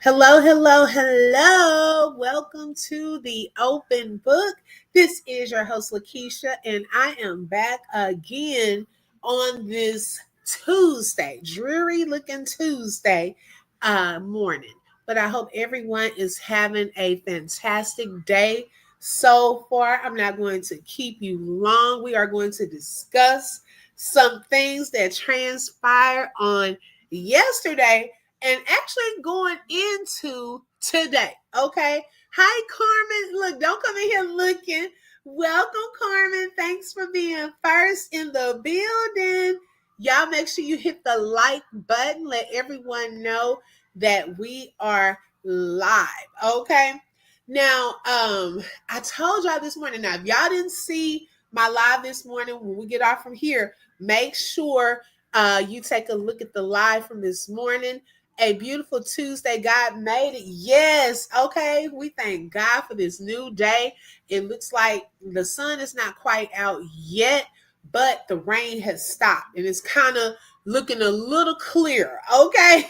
Hello, hello, hello. Welcome to the open book. This is your host, Lakeisha, and I am back again on this Tuesday, dreary looking Tuesday morning. But I hope everyone is having a fantastic day so far. I'm not going to keep you long. We are going to discuss some things that transpired on yesterday and actually going into today. Okay. Hi, Carmen. Look, don't come in here looking. Welcome, Carmen. Thanks for being first in the building. Y'all make sure you hit the like button. Let everyone know that we are live. Okay. Now, I told y'all this morning. Now, if y'all didn't see my live this morning, when we get off from here, make sure you take a look at the live from this morning. A beautiful Tuesday. God made it. Yes. Okay. We thank God for this new day. It looks like the sun is not quite out yet, but the rain has stopped and it's kind of looking a little clearer. Okay.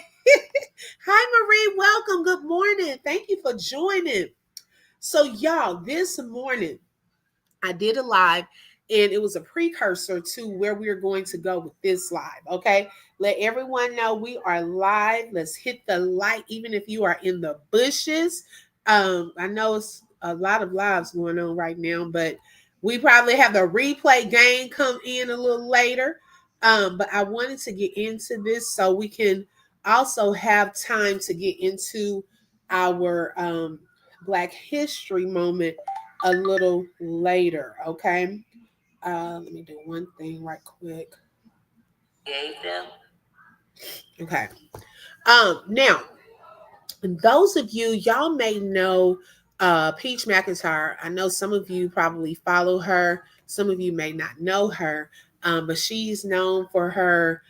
Hi, Marie. Welcome. Good morning. Thank you for joining. So, y'all, this morning, I did a live and it was a precursor to where we are going to go with this live. Okay. Let everyone know we are live. Let's hit the like, even if you are in the bushes. I know it's a lot of lives going on right now, but we probably have the replay game come in a little later. But I wanted to get into this so we can also have time to get into our Black History moment a little later, okay? Let me do one thing right quick. Okay. Now, those of you, y'all may know Peach McIntyre. I know some of you probably follow her. Some of you may not know her, but she's known for her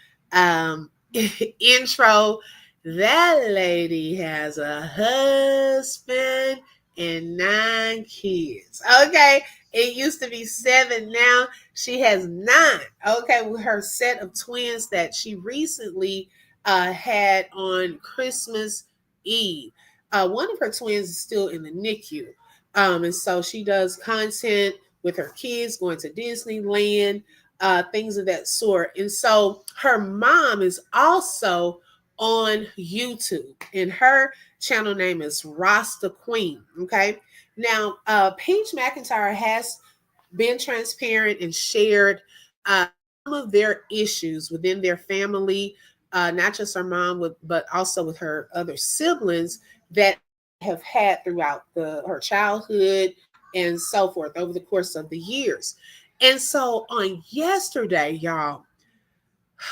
intro. That lady has a husband and 9 kids. Okay. It used to be 7. Now she has 9. Okay. With her set of twins that she recently had on Christmas Eve. One of her twins is still in the NICU. And so she does content with her kids going to Disneyland, things of that sort. And so her mom is also on YouTube, and her channel name is Rasta Queen. Okay. Now, Paige McIntyre has been transparent and shared some of their issues within their family, not just her mom, but also with her other siblings that have had throughout her childhood and so forth over the course of the years. And so on yesterday, y'all,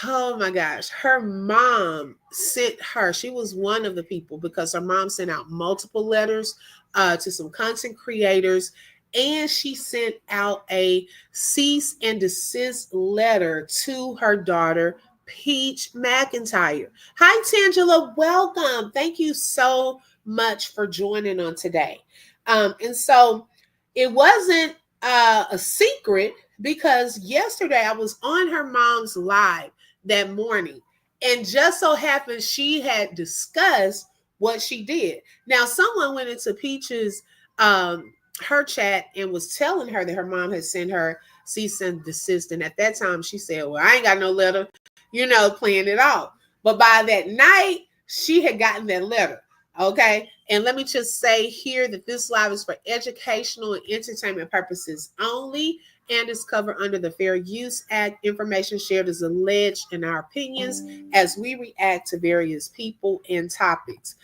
oh my gosh, her mom sent her, she was one of the people because her mom sent out multiple letters to some content creators, and she sent out a cease and desist letter to her daughter, Peach McIntyre. Hi, Tangela. Welcome. Thank you so much for joining on today. And so it wasn't a secret because yesterday I was on her mom's live that morning, and just so happened she had discussed what she did. Now, someone went into Peach's her chat and was telling her that her mom had sent her cease and desist. And at that time, she said, "Well, I ain't got no letter, playing it off." But by that night, she had gotten that letter. Okay. And let me just say here that this live is for educational and entertainment purposes only and is covered under the Fair Use Act. Information shared is alleged in our opinions as we react to various people and topics.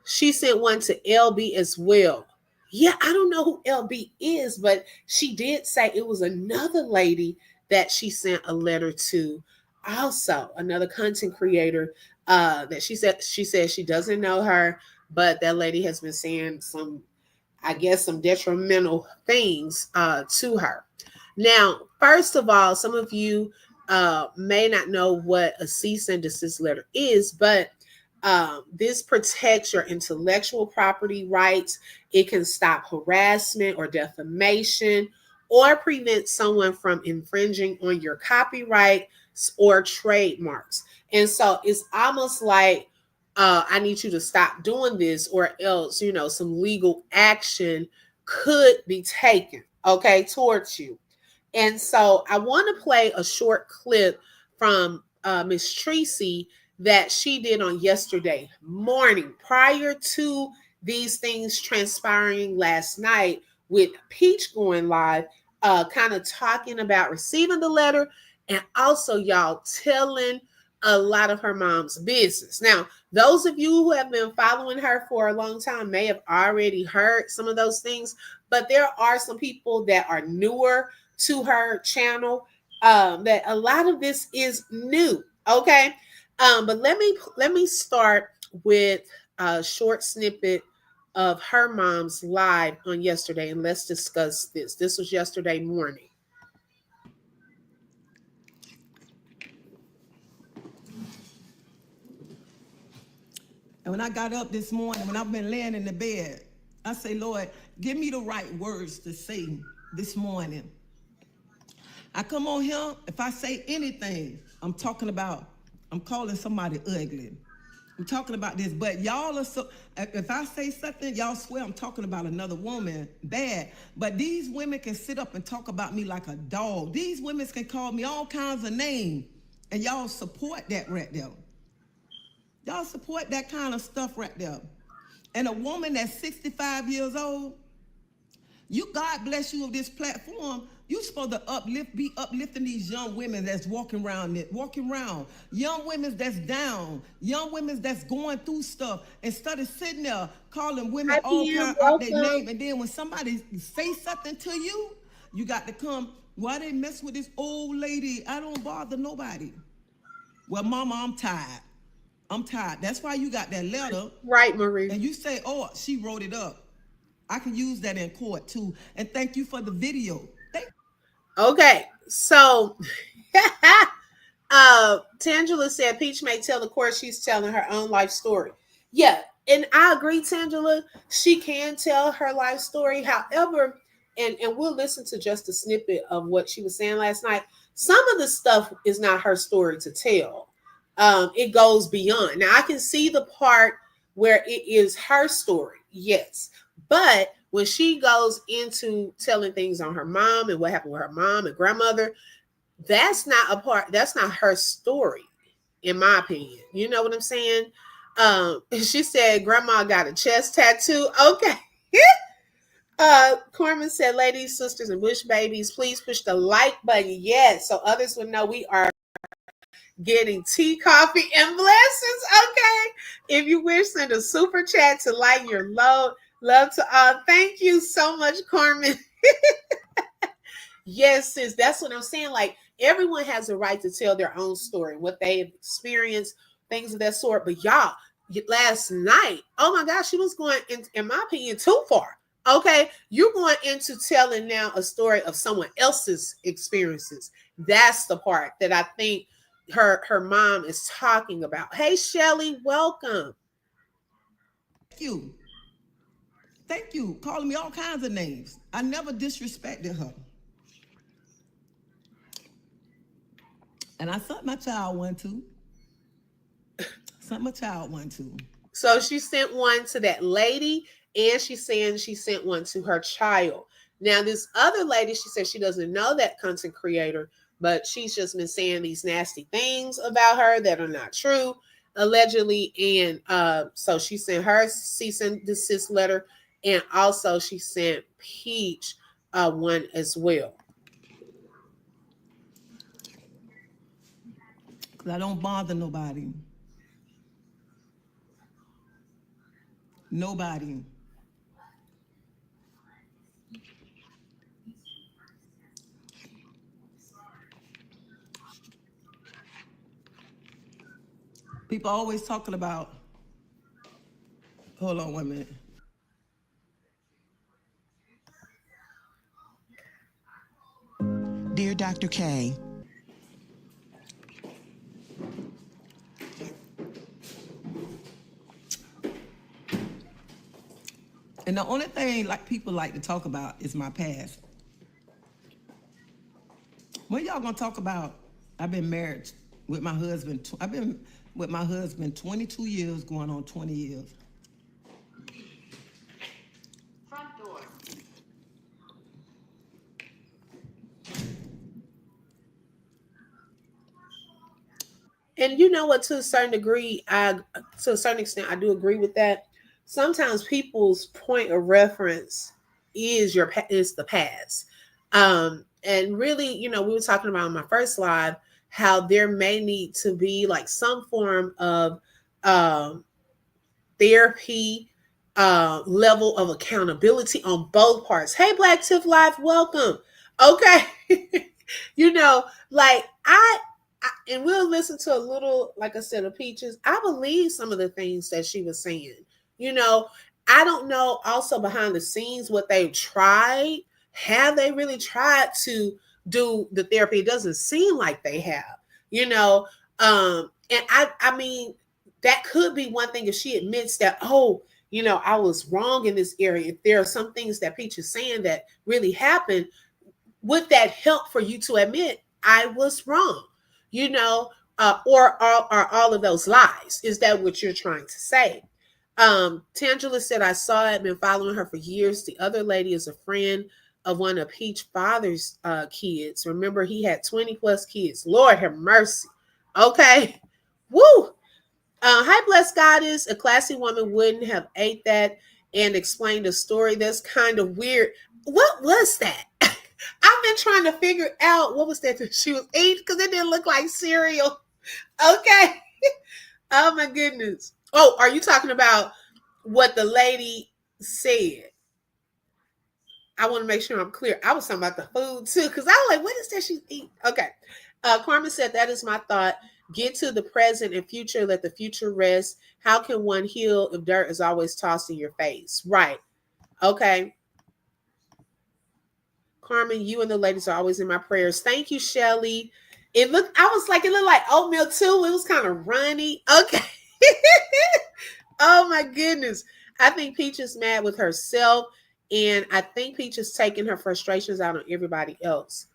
She sent one to LB as well. Yeah, I don't know who LB is, but she did say it was another lady that she sent a letter to. Also, another content creator that she said she doesn't know her, but that lady has been saying some, I guess, some detrimental things to her. Now, first of all, some of you may not know what a cease and desist letter is, but this protects your intellectual property rights. It can stop harassment or defamation or prevent someone from infringing on your copyright or trademarks. And so it's almost like I need you to stop doing this, or else, some legal action could be taken, okay, towards you. And so I want to play a short clip from Miss Tracy that she did on yesterday morning prior to these things transpiring last night with Peach going live, kind of talking about receiving the letter and also y'all telling a lot of her mom's business. Now, those of you who have been following her for a long time may have already heard some of those things, but there are some people that are newer to her channel, that a lot of this is new. Okay. But let me start with a short snippet of her mom's live on yesterday, and let's discuss this. This was yesterday morning. And when I got up this morning, when I've been laying in the bed, I say, Lord, give me the right words to say this morning. I come on here, if I say anything, I'm calling somebody ugly. I'm talking about this, but y'all are so, if I say something, y'all swear I'm talking about another woman bad. But these women can sit up and talk about me like a dog. These women can call me all kinds of names, and y'all support that right there. Y'all support that kind of stuff right there. And a woman that's 65 years old, God bless you with this platform. You supposed to be uplifting these young women that's walking around. Young women that's down, young women that's going through stuff, instead of sitting there calling women Hi, all PM. kind out their Welcome. name. And then when somebody say something to you, you got to come, why they mess with this old lady? I don't bother nobody. Well, mama, I'm tired. That's why you got that letter. Right, Marie. And you say, oh, she wrote it up. I can use that in court too. And thank you for the video. Okay, so Tangela said Peach may tell the court she's telling her own life story. Yeah, and I agree, Tangela. She can tell her life story. However, and we'll listen to just a snippet of what she was saying last night. Some of the stuff is not her story to tell. It goes beyond. Now I can see the part where it is her story, yes, but when she goes into telling things on her mom and what happened with her mom and grandmother, that's not her story, in my opinion. You know what I'm saying? She said grandma got a chest tattoo. Okay. Corman said, ladies, sisters, and bush babies, please push the like button. Yes, so others will know we are getting tea, coffee, and blessings. Okay. If you wish, send a super chat to lighten your load. Love to all. Thank you so much, Carmen. Yes, sis. That's what I'm saying. Like, everyone has a right to tell their own story, what they've experienced, things of that sort. But y'all, last night, oh my gosh, she was going, in my opinion, too far. Okay. You're going into telling now a story of someone else's experiences. That's the part that I think her mom is talking about. Hey, Shelly, welcome. Thank you. Thank you. Calling me all kinds of names. I never disrespected her. And I sent my child one too. So she sent one to that lady, and she's saying she sent one to her child. Now, this other lady, she said she doesn't know that content creator, but she's just been saying these nasty things about her that are not true, allegedly. And so she sent her cease and desist letter, and also she sent Peach one as well. Because I don't bother nobody. Nobody. People always talking about, hold on 1 minute. Dear Dr. K, And the only thing like people like to talk about is my past. When y'all gonna talk about, I've been married with my husband, with my husband 22 years, going on 20 years. Front door. And you know what? To a certain degree, to a certain extent, I do agree with that. Sometimes people's point of reference is the past, and really, we were talking about in my first live how there may need to be like some form of um, therapy, level of accountability on both parts. Hey, Black Tiff Live, welcome. Okay, you know, like and we'll listen to a little, like I said, of Peaches. I believe some of the things that she was saying. You know, I don't know also behind the scenes what they've tried. Have they really tried to do the therapy? It doesn't seem like they have, you know. And I mean, that could be one thing if she admits that, oh, I was wrong in this area. If there are some things that Peach is saying that really happened, would that help for you to admit I was wrong? You know, or are all of those lies? Is that what you're trying to say? Tangela said, I saw it, been following her for years. The other lady is a friend of one of Peach father's kids. Remember, he had 20 plus kids. Lord have mercy. Okay. Woo. Hi, blessed goddess. A classy woman wouldn't have ate that and explained a story. That's kind of weird. What was that? I've been trying to figure out what was that she was eating because it didn't look like cereal. Okay. Oh my goodness. Oh, are you talking about what the lady said? I want to make sure I'm clear. I was talking about the food too, because I was like, what is that she's eating? Okay. Carmen said, that is my thought. Get to the present and future. Let the future rest. How can one heal if dirt is always tossed in your face? Right. Okay. Carmen, you and the ladies are always in my prayers. Thank you, Shelly. It looked like oatmeal too. It was kind of runny. Okay. Oh my goodness. I think Peach is mad with herself. And I think Peach is taking her frustrations out on everybody else.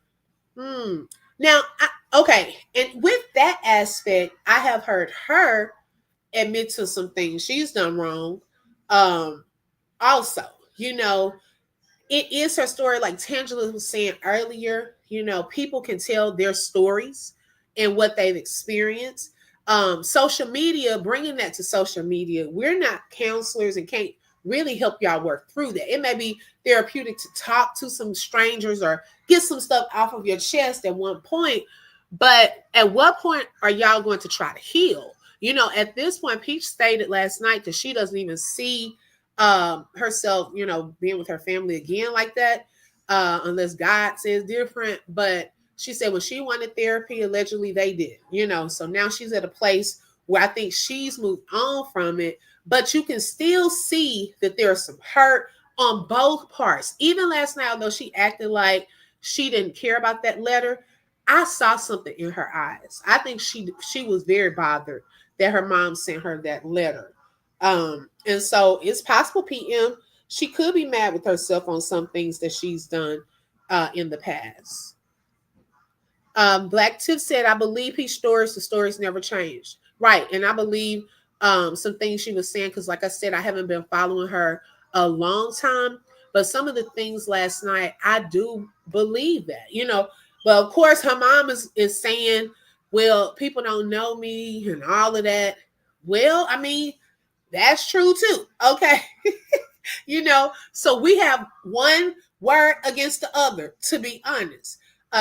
Now, okay. And with that aspect, I have heard her admit to some things she's done wrong. Also, you know, it is her story. Like Tangela was saying earlier, people can tell their stories and what they've experienced. Social media, bringing that to social media, we're not counselors and can't really help y'all work through that. It may be therapeutic to talk to some strangers or get some stuff off of your chest at one point. But at what point are y'all going to try to heal? At this point, Peach stated last night that she doesn't even see herself, being with her family again like that, unless God says different. But she said when she wanted therapy, allegedly they did, so now she's at a place where I think she's moved on from it, but you can still see that there's some hurt on both parts. Even last night, although she acted like she didn't care about that letter, I saw something in her eyes. I think she was very bothered that her mom sent her that letter. And so it's possible, PM, she could be mad with herself on some things that she's done in the past. Black Tiff said, I believe the stories never changed. Right. And I believe some things she was saying, because like I said, I haven't been following her a long time. But some of the things last night, I do believe that. But of course, her mom is saying, well, people don't know me and all of that. Well, I mean, that's true too. Okay. So we have one word against the other, to be honest.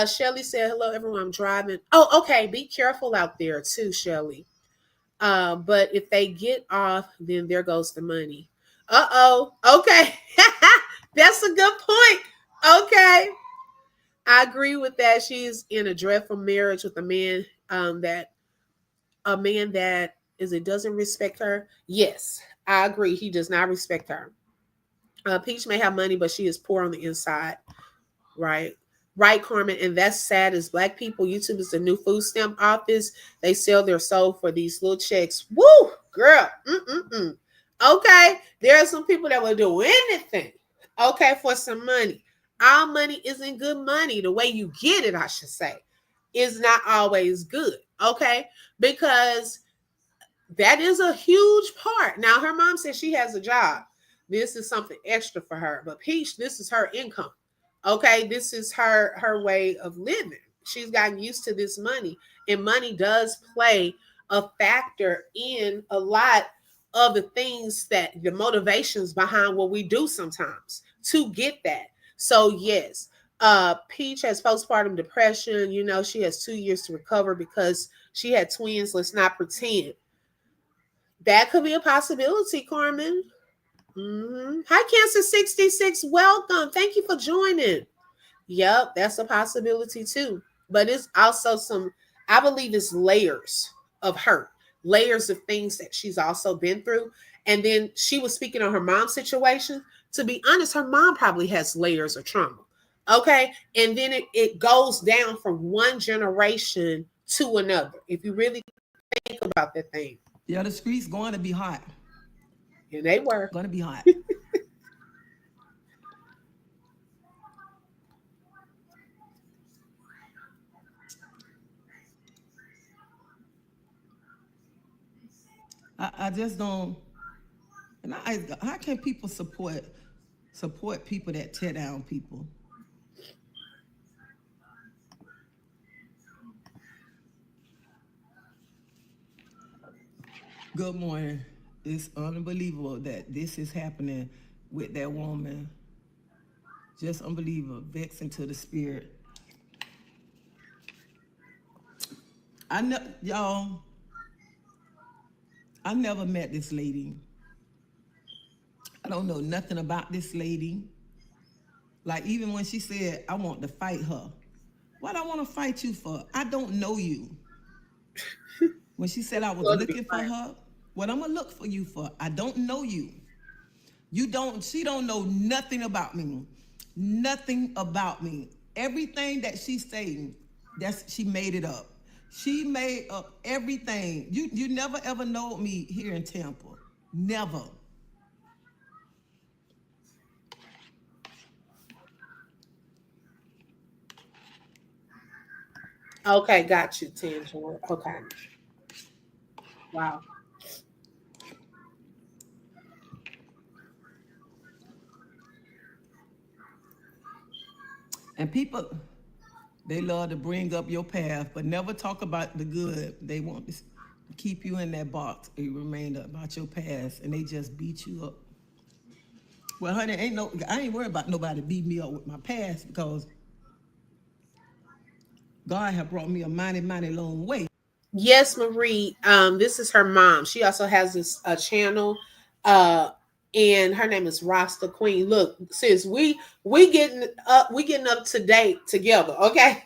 Shelly said, hello, everyone. I'm driving. Oh, okay. Be careful out there too, Shelly. But if they get off, then there goes the money. Uh-oh. Okay. That's a good point. Okay. I agree with that. She's in a dreadful marriage with a man that doesn't respect her. Yes, I agree. He does not respect her. Peach may have money, but she is poor on the inside. Right. Right, Carmen. And that's sad as Black people. YouTube is the new food stamp office. They sell their soul for these little checks. Woo, girl. Mm-mm-mm. Okay. There are some people that will do anything, okay, for some money. All money isn't good money. The way you get it, I should say, is not always good. Okay. Because That is a huge part. Now, her mom says she has a job. This is something extra for her. But Peach, this is her income. Okay, this is her way of living. She's gotten used to this money, and money does play a factor in a lot of the things that the motivations behind what we do sometimes to get that. So yes, Peach has postpartum depression. You know, she has 2 years to recover because she had twins. Let's not pretend that could be a possibility, Carmen. Hi, Cancer 66. Welcome. Thank you for joining. Yep, that's a possibility too. But it's also I believe it's layers of hurt, layers of things that she's also been through. And then she was speaking on her mom's situation. To be honest, her mom probably has layers of trauma. Okay. And then it goes down from one generation to another. If you really think about that thing. Yeah, the streets going to be hot. And they were. Going to be hot. I just don't. And how can people support people that tear down people? Good morning. It's unbelievable that this is happening with that woman. Just unbelievable, vexing to the spirit. Y'all, I never met this lady. I don't know nothing about this lady. Like, even when she said, I want to fight her. What I want to fight you for? I don't know you. When she said I was looking for her, what I'm gonna look for you for? I don't know you. She don't know nothing about me. Nothing about me. Everything that she's saying, she made it up. She made up everything. You never ever know me here in Tampa. Never. Okay, got you, Tangela. Okay. Wow. And people, they love to bring up your past, but never talk about the good. They want to keep you in that box. You remain about your past, and they just beat you up. Well, honey, I ain't worried about nobody beating me up with my past, because God have brought me a mighty, mighty long way. Yes, Marie. This is her mom. She also has this channel, uh, and her name is Rasta Queen. Look, sis, we getting up to date together, okay?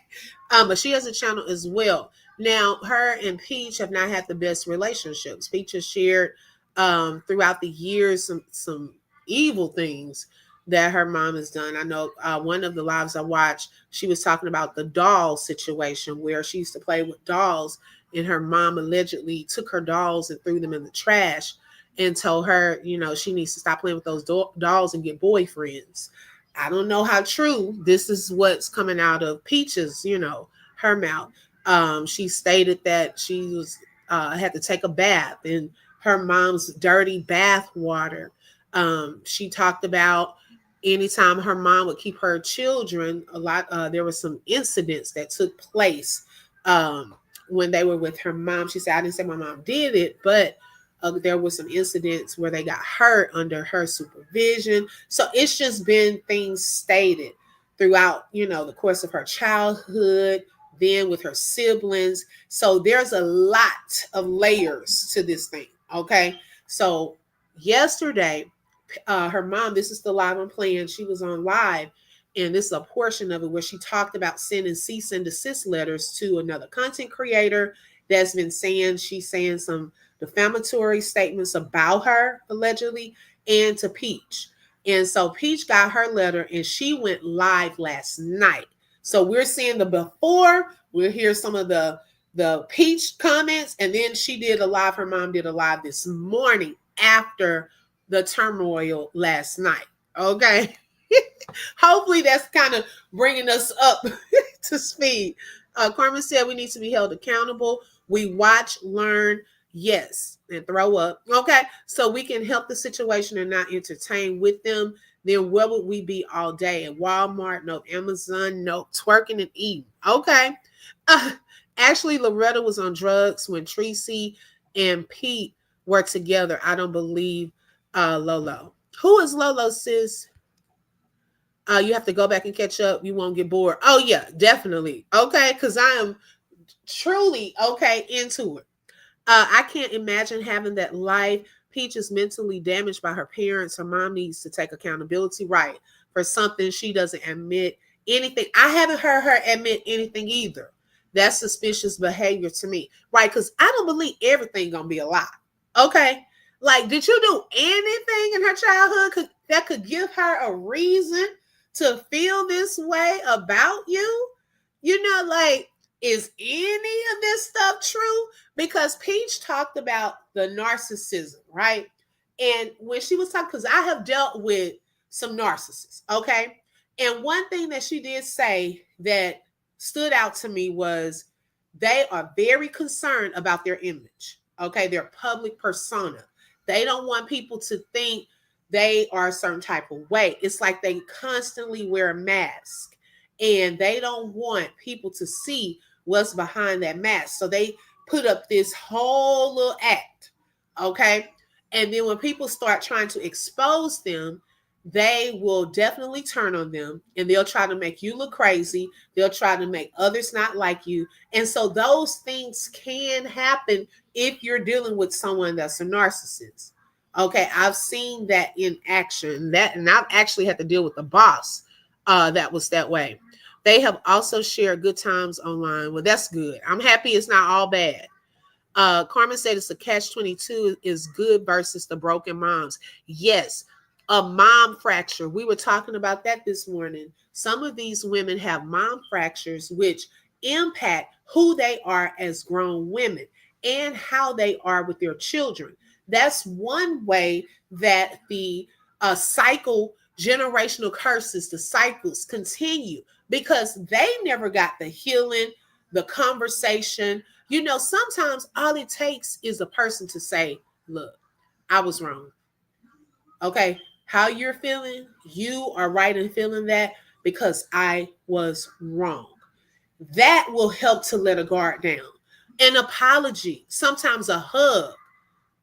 But she has a channel as well. Now, her and Peach have not had the best relationships. Peach has shared throughout the years some evil things that her mom has done. I know one of the lives I watched, she was talking about the doll situation where she used to play with dolls, and her mom allegedly took her dolls and threw them in the trash and told her, you know, she needs to stop playing with those dolls and get boyfriends. I don't know how true this is. What's coming out of Peach's, her mouth. She stated that she was had to take a bath in her mom's dirty bath water. She talked about anytime her mom would keep her children, there were some incidents that took place when they were with her mom. She said, I didn't say my mom did it, but there were some incidents where they got hurt under her supervision. So it's just been things stated throughout, the course of her childhood, then with her siblings. So there's a lot of layers to this thing. Okay. So yesterday, her mom, this is the live I'm playing. She was on live, and this is a portion of it where she talked about sending cease and desist letters to another content creator that's been she's saying some defamatory statements about her, allegedly, and to Peach. And so Peach got her letter, and she went live last night. So we're seeing the before. We'll hear some of the Peach comments, and then her mom did a live this morning after the turmoil last night. Okay. Hopefully that's kind of bringing us up to speed. Carmen said we need to be held accountable. We watch, learn. Yes. and throw up. Okay. So we can help the situation and not entertain with them. Then where would we be all day? At Walmart, no Amazon, no twerking and eating. Okay. Uh, Actually, Loretta was on drugs when Tracy and Pete were together. I don't believe Lolo. Who is Lolo, sis? You have to go back and catch up. You won't get bored. Oh, yeah, definitely. Okay. Because I am truly okay into it. I can't imagine having that life. Peach is mentally damaged by her parents. Her mom needs to take accountability, right, for something she doesn't admit anything. I haven't heard her admit anything either. That's suspicious behavior to me, right? Because I don't believe everything gonna be a lie. Okay, like did you do anything in her childhood that could give her a reason to feel this way about you? You know, like is any of this stuff true? Because Peach talked about the narcissism, right? And when she was talking, because I have dealt with some narcissists, okay? And one thing that she did say that stood out to me was they are very concerned about their image, okay? Their public persona. They don't want people to think they are a certain type of way. It's like they constantly wear a mask and they don't want people to see what's behind that mask. So they put up this whole little act, okay? And then when people start trying to expose them, they will definitely turn on them and they'll try to make you look crazy. They'll try to make others not like you. And so those things can happen if you're dealing with someone that's a narcissist. Okay, I've seen that in action. That and I've actually had to deal with the boss that was that way. They have also shared good times online. Well, that's good. I'm happy it's not all bad. Carmen said it's a catch-22 is good versus the broken moms. Yes, a mom fracture. We were talking about that this morning. Some of these women have mom fractures, which impact who they are as grown women and how they are with their children. That's one way that the cycle, generational curses, the cycles continue because they never got the healing, the conversation. You know, sometimes all it takes is a person to say, look, I was wrong. Okay. How you're feeling, you are right in feeling that because I was wrong. That will help to let a guard down. An apology, sometimes a hug.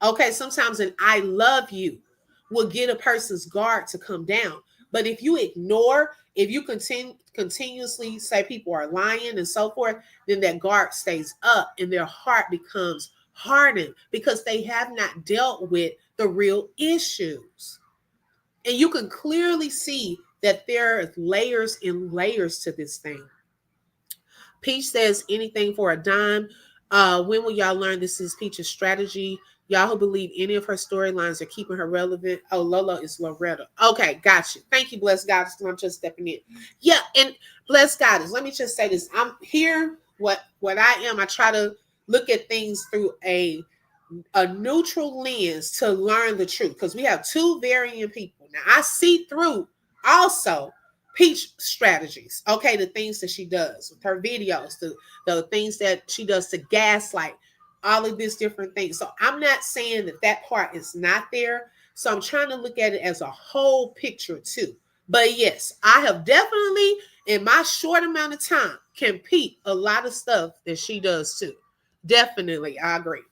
Okay, sometimes an I love you will get a person's guard to come down. But if you ignore, if you continuously say people are lying and so forth, then that guard stays up and their heart becomes hardened because they have not dealt with the real issues. And you can clearly see that there are layers and layers to this thing. Peach says anything for a dime. When will y'all learn this is Peach's strategy? Y'all who believe any of her storylines are keeping her relevant. Oh, Lolo is Loretta. Okay, gotcha. Thank you, Bless Goddess. I'm just stepping in. Yeah, and Bless Goddess, let me just say this. I'm here. What I am, I try to look at things through a neutral lens to learn the truth because we have two varying people. Now I see through also Peach strategies. Okay, the things that she does with her videos, the things that she does to gaslight, all of these different things. So I'm not saying that that part is not there. So I'm trying to look at it as a whole picture too. But yes, I have definitely in my short amount of time can peep a lot of stuff that she does too. Definitely, I agree.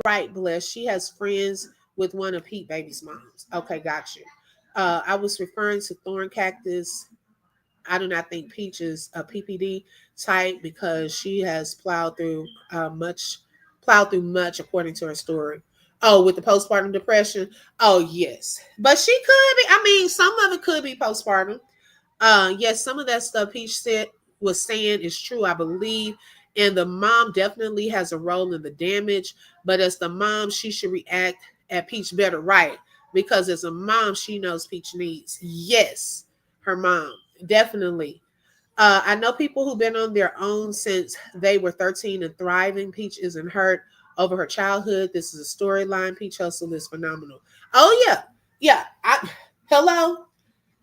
Right, Bless. She has friends with one of Pete Baby's moms. Okay, got you. I was referring to Thorn Cactus. I do not think Peach is a PPD type because she has plowed through much according to her story. Oh, with the postpartum depression. Oh, yes, but she could be. I mean, some of it could be postpartum. Yes, some of that stuff Peach said was saying is true, I believe. And the mom definitely has a role in the damage. But as the mom, she should react at Peach better, right? Because as a mom, she knows Peach needs. Yes, her mom. Definitely. I know people who've been on their own since they were 13 and thriving. Peach isn't hurt over her childhood. This is a storyline. Peach Hustle is phenomenal. Oh, yeah. Yeah. Hello.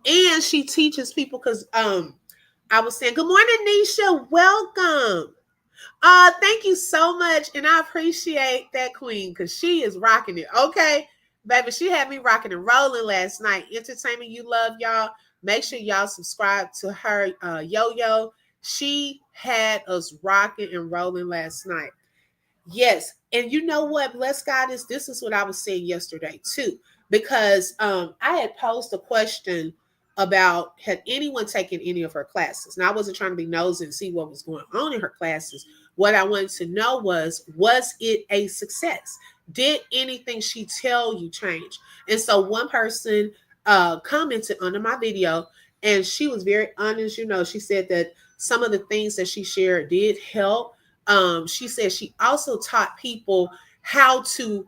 And she teaches people because I was saying, good morning, Nisha. Welcome. Thank you so much. And I appreciate that queen because she is rocking it. Okay. Baby, she had me rocking and rolling last night. Entertainment you love, y'all. Make sure y'all subscribe to her yo-yo. She had us rocking and rolling last night. Yes. And you know what? Bless God is this is what I was saying yesterday too. Because I had posed a question about had anyone taken any of her classes. Now I wasn't trying to be nosy and see what was going on in her classes. What I wanted to know was it a success? Did anything she tell you change? And so one person commented under my video and she was very honest. You know, she said that some of the things that she shared did help. She said she also taught people how to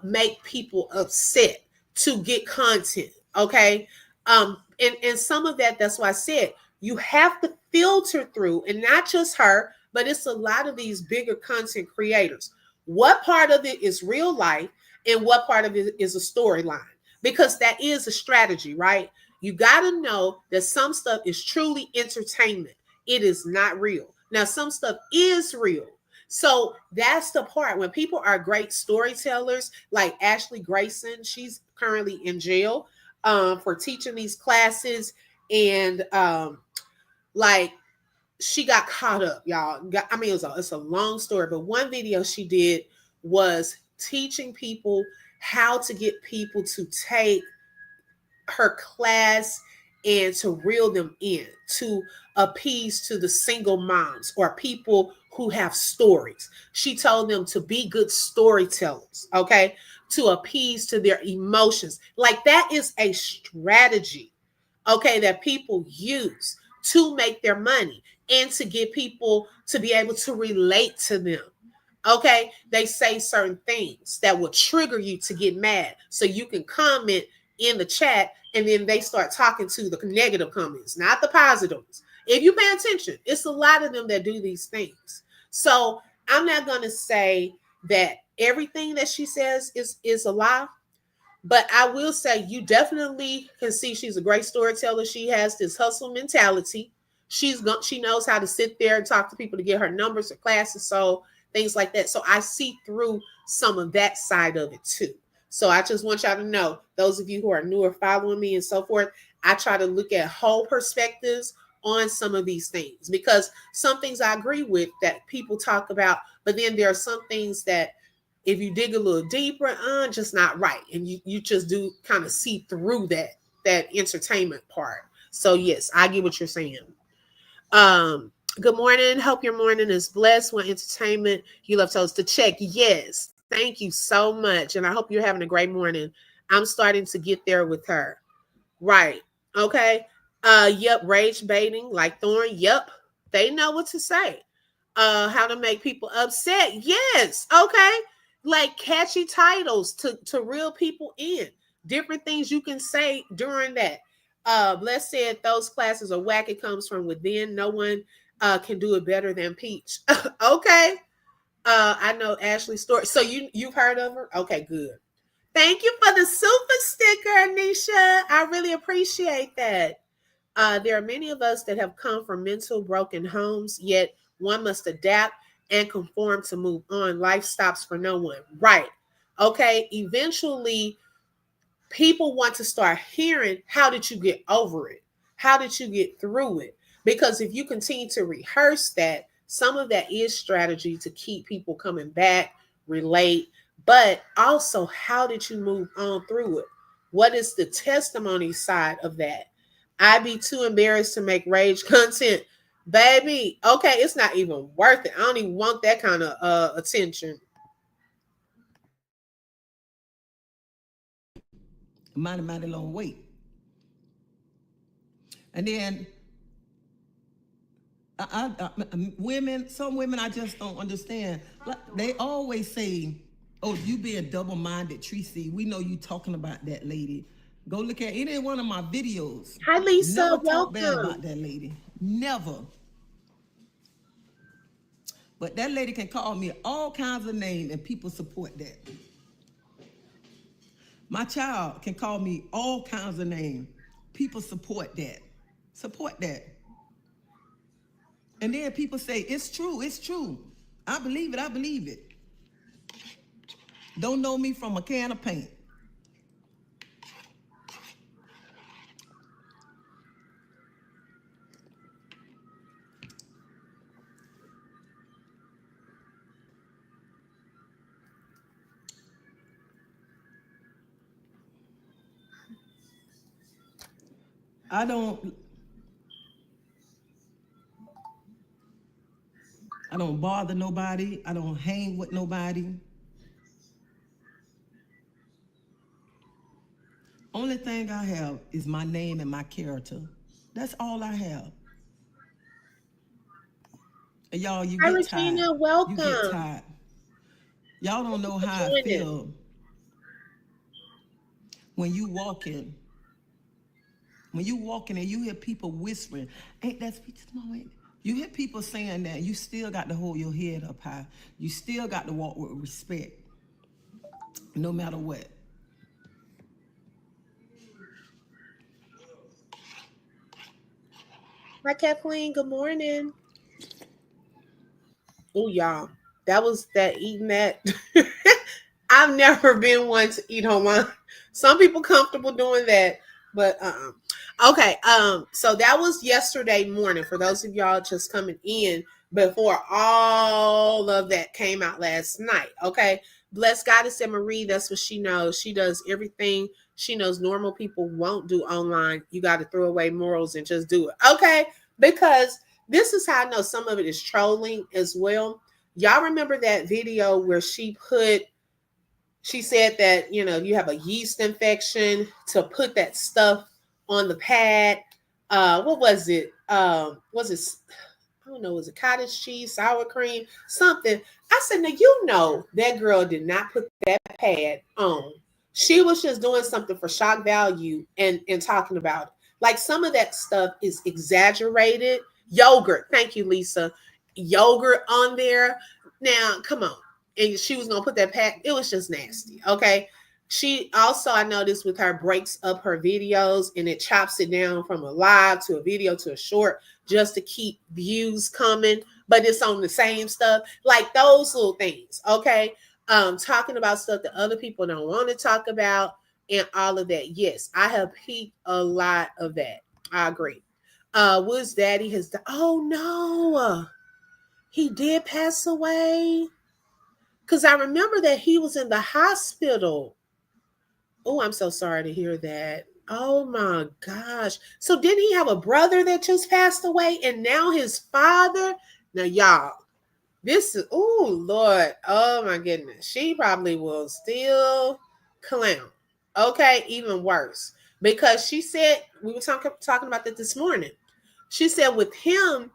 make people upset to get content. Okay. And some of that's why I said you have to filter through, and not just her, but it's a lot of these bigger content creators. What part of it is real life and what part of it is a storyline? Because that is a strategy, right? You got to know that some stuff is truly entertainment. It is not real. Now, some stuff is real. So that's the part when people are great storytellers, like Ashley Grayson. She's currently in jail for teaching these classes, and like she got caught up, y'all. I mean, it's a long story, but one video she did was teaching people how to get people to take her class and to reel them in, to appease to the single moms or people who have stories. She told them to be good storytellers, okay, to appease to their emotions. Like that is a strategy, okay, that people use to make their money and to get people to be able to relate to them. Okay, they say certain things that will trigger you to get mad. So you can comment in the chat and then they start talking to the negative comments, not the positives. If you pay attention, it's a lot of them that do these things. So I'm not going to say that everything that she says is a lie, but I will say you definitely can see she's a great storyteller. She has this hustle mentality. She knows how to sit there and talk to people to get her numbers or classes, so things like that. So I see through some of that side of it too. So I just want y'all to know, those of you who are newer following me and so forth, I try to look at whole perspectives on some of these things because some things I agree with that people talk about, but then there are some things that if you dig a little deeper, just not right. And you just do kind of see through that entertainment part. So yes, I get what you're saying. Good morning. Hope your morning is blessed. What entertainment you love toast to check? Yes. Thank you so much. And I hope you're having a great morning. I'm starting to get there with her. Right. Okay. Yep, rage baiting like Thorn. Yep. They know what to say. How to make people upset. Yes. Okay. Like catchy titles to reel people in. Different things you can say during that. Bless said those classes are whack. It comes from within. No one can do it better than Peach. Okay. I know Ashley's story. So you've heard of her? Okay, good. Thank you for the super sticker, Anisha. I really appreciate that. There are many of us that have come from mental broken homes, yet one must adapt and conform to move on. Life stops for no one. Right. Okay. Eventually, people want to start hearing how did you get over it? How did you get through it? Because if you continue to rehearse that, some of that is strategy to keep people coming back, relate, but also how did you move on through it? What is the testimony side of that? I'd be too embarrassed to make rage content. Baby, okay, it's not even worth it. I don't even want that kind of attention. Mighty, mighty long wait. And then women, some women I just don't understand. Like, they always say, "Oh, you being double-minded, Tracy. We know you talking about that lady. Go look at any one of my videos. Hi, Lisa. Never talk bad Welcome. about that lady. Never. But that lady can call me all kinds of names and people support that. My child can call me all kinds of names. People support that. Support that. And then people say, it's true, it's true. I believe it, I believe it. Don't know me from a can of paint. I don't bother nobody. I don't hang with nobody. Only thing I have is my name and my character. That's all I have. And y'all, you Hi, get tired. Regina. You get Welcome. tired. Y'all don't know For how I joining. feel when you walking. When you walking and you hear people whispering, ain't that speech moment? You hear people saying that, you still got to hold your head up high. You still got to walk with respect, no matter what. Hi, Kathleen. Good morning. Oh, y'all. That was that eating that. I've never been one to eat on my. Some people comfortable doing that, but okay. So that was yesterday morning. For those of y'all just coming in before all of that came out last night. Okay. Bless Goddess and Marie. That's what she knows. She does everything she knows normal people won't do online. You got to throw away morals and just do it. Okay. Because this is how I know some of it is trolling as well. Y'all remember that video where she said that, you have a yeast infection to put that stuff on the pad. What was it? Was it, I don't know, was it cottage cheese, sour cream, something? I said, now that girl did not put that pad on. She was just doing something for shock value and talking about it. Like some of that stuff is exaggerated. Yogurt, thank you, Lisa. Yogurt on there. Now, come on. And she was gonna put that pack. It was just nasty. Okay. She also, I noticed with her, breaks up her videos and it chops it down from a live to a video to a short just to keep views coming, but it's on the same stuff. Like those little things. Okay. Talking about stuff that other people don't want to talk about and all of that. Yes, I have peeped a lot of that. I agree. Wood's daddy oh no, he did pass away. Because I remember that he was in the hospital. Oh, I'm so sorry to hear that. Oh my gosh. So didn't he have a brother that just passed away and now his father? Now, y'all, this is, oh Lord. Oh my goodness. She probably will still clown. Okay, even worse. Because she said, we were talking about that this morning. She said with him,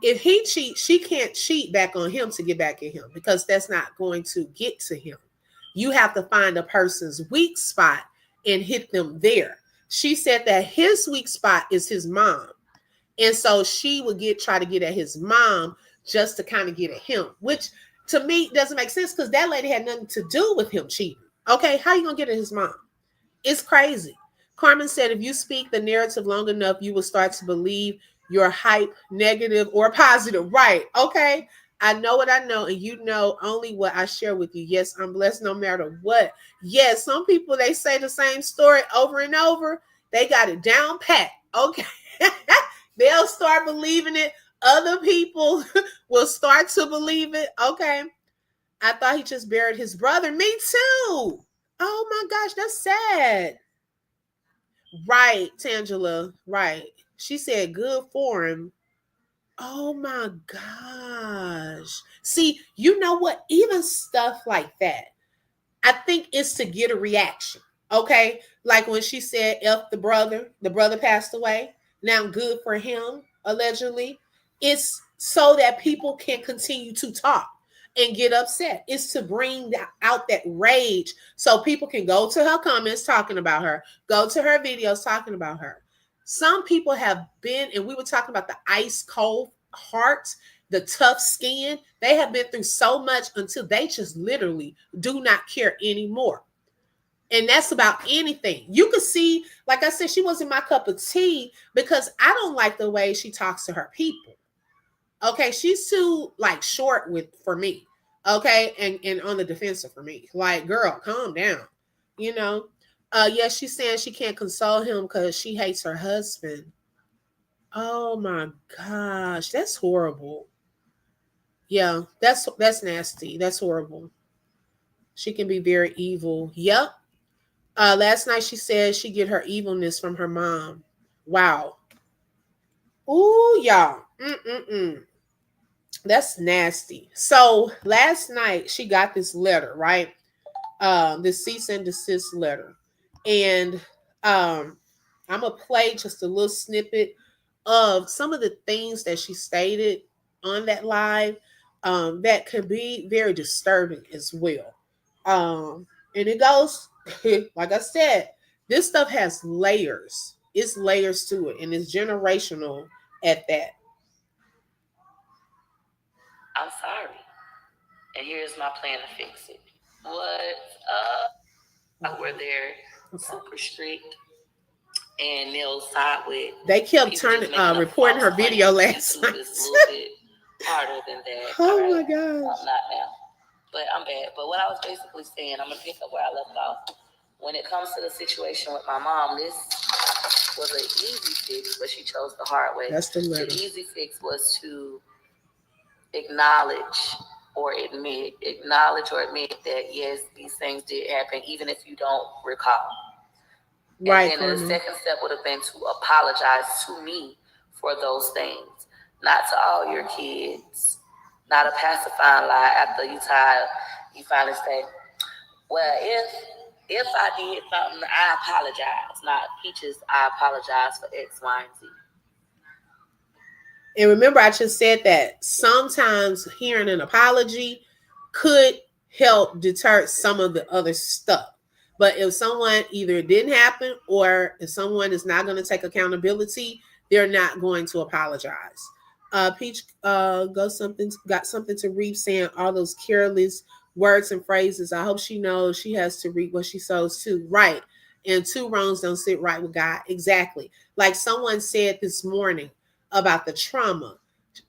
if he cheats, she can't cheat back on him to get back at him because that's not going to get to him. You have to find a person's weak spot and hit them there. She said that his weak spot is his mom. And so she would try to get at his mom just to kind of get at him, which to me doesn't make sense because that lady had nothing to do with him cheating. Okay, how you gonna get at his mom? It's crazy. Carmen said, if you speak the narrative long enough, you will start to believe your hype, negative or positive. Right. Okay. I know what I know, and you know only what I share with you. Yes, I'm blessed no matter what. Yes, some people, they say the same story over and over. They got it down pat. Okay. They'll start believing it. Other people will start to believe it. Okay. I thought he just buried his brother. Me too. Oh my gosh, that's sad. Right, Tangela. Right. She said good for him. Oh my gosh. See, you know what? Even stuff like that, I think it's to get a reaction. Okay. Like when she said, F the brother passed away. Now, good for him, allegedly. It's so that people can continue to talk and get upset. It's to bring out that rage so people can go to her comments talking about her, go to her videos talking about her. Some people have been, and we were talking about the ice cold heart, the tough skin. They have been through so much until they just literally do not care anymore. And that's about anything. You could see, like I said, she wasn't my cup of tea because I don't like the way she talks to her people. Okay, she's too like short with for me. Okay, and on the defensive for me. Like, girl, calm down. You know. Yeah, she's saying she can't console him because she hates her husband. Oh my gosh, that's horrible. Yeah, that's nasty. That's horrible. She can be very evil. Yep. Last night she said she get her evilness from her mom. Wow. Ooh, y'all. Mm-mm-mm. That's nasty. So last night she got this letter, right? This cease and desist letter. And I'm gonna play just a little snippet of some of the things that she stated on that live that can be very disturbing as well. And it goes, like I said, this stuff has layers. It's layers to it, and it's generational at that. I'm sorry. And here's my plan to fix it. What? Where they're super strict and they'll side with. They kept turning, reporting her video last night. It's a little bit harder than that. Oh right? my gosh. I'm not now. But I'm bad. But what I was basically saying, I'm going to pick up where I left off. When it comes to the situation with my mom, this was an easy fix, but she chose the hard way. That's the letter. The easy fix was to acknowledge or admit that yes, these things did happen, even if you don't recall. Right. And then the second step would have been to apologize to me for those things, not to all your kids, not a pacifying lie after you tired. You finally say, well, if I did something, I apologize. Not Peaches, I apologize for X, Y, and Z. And remember, I just said that sometimes hearing an apology could help deter some of the other stuff. But if someone either it didn't happen or if someone is not going to take accountability, they're not going to apologize. Peach got something to read saying all those careless words and phrases. I hope she knows she has to reap what she sows too. Right. And two wrongs don't sit right with God. Exactly. Like someone said this morning about the trauma.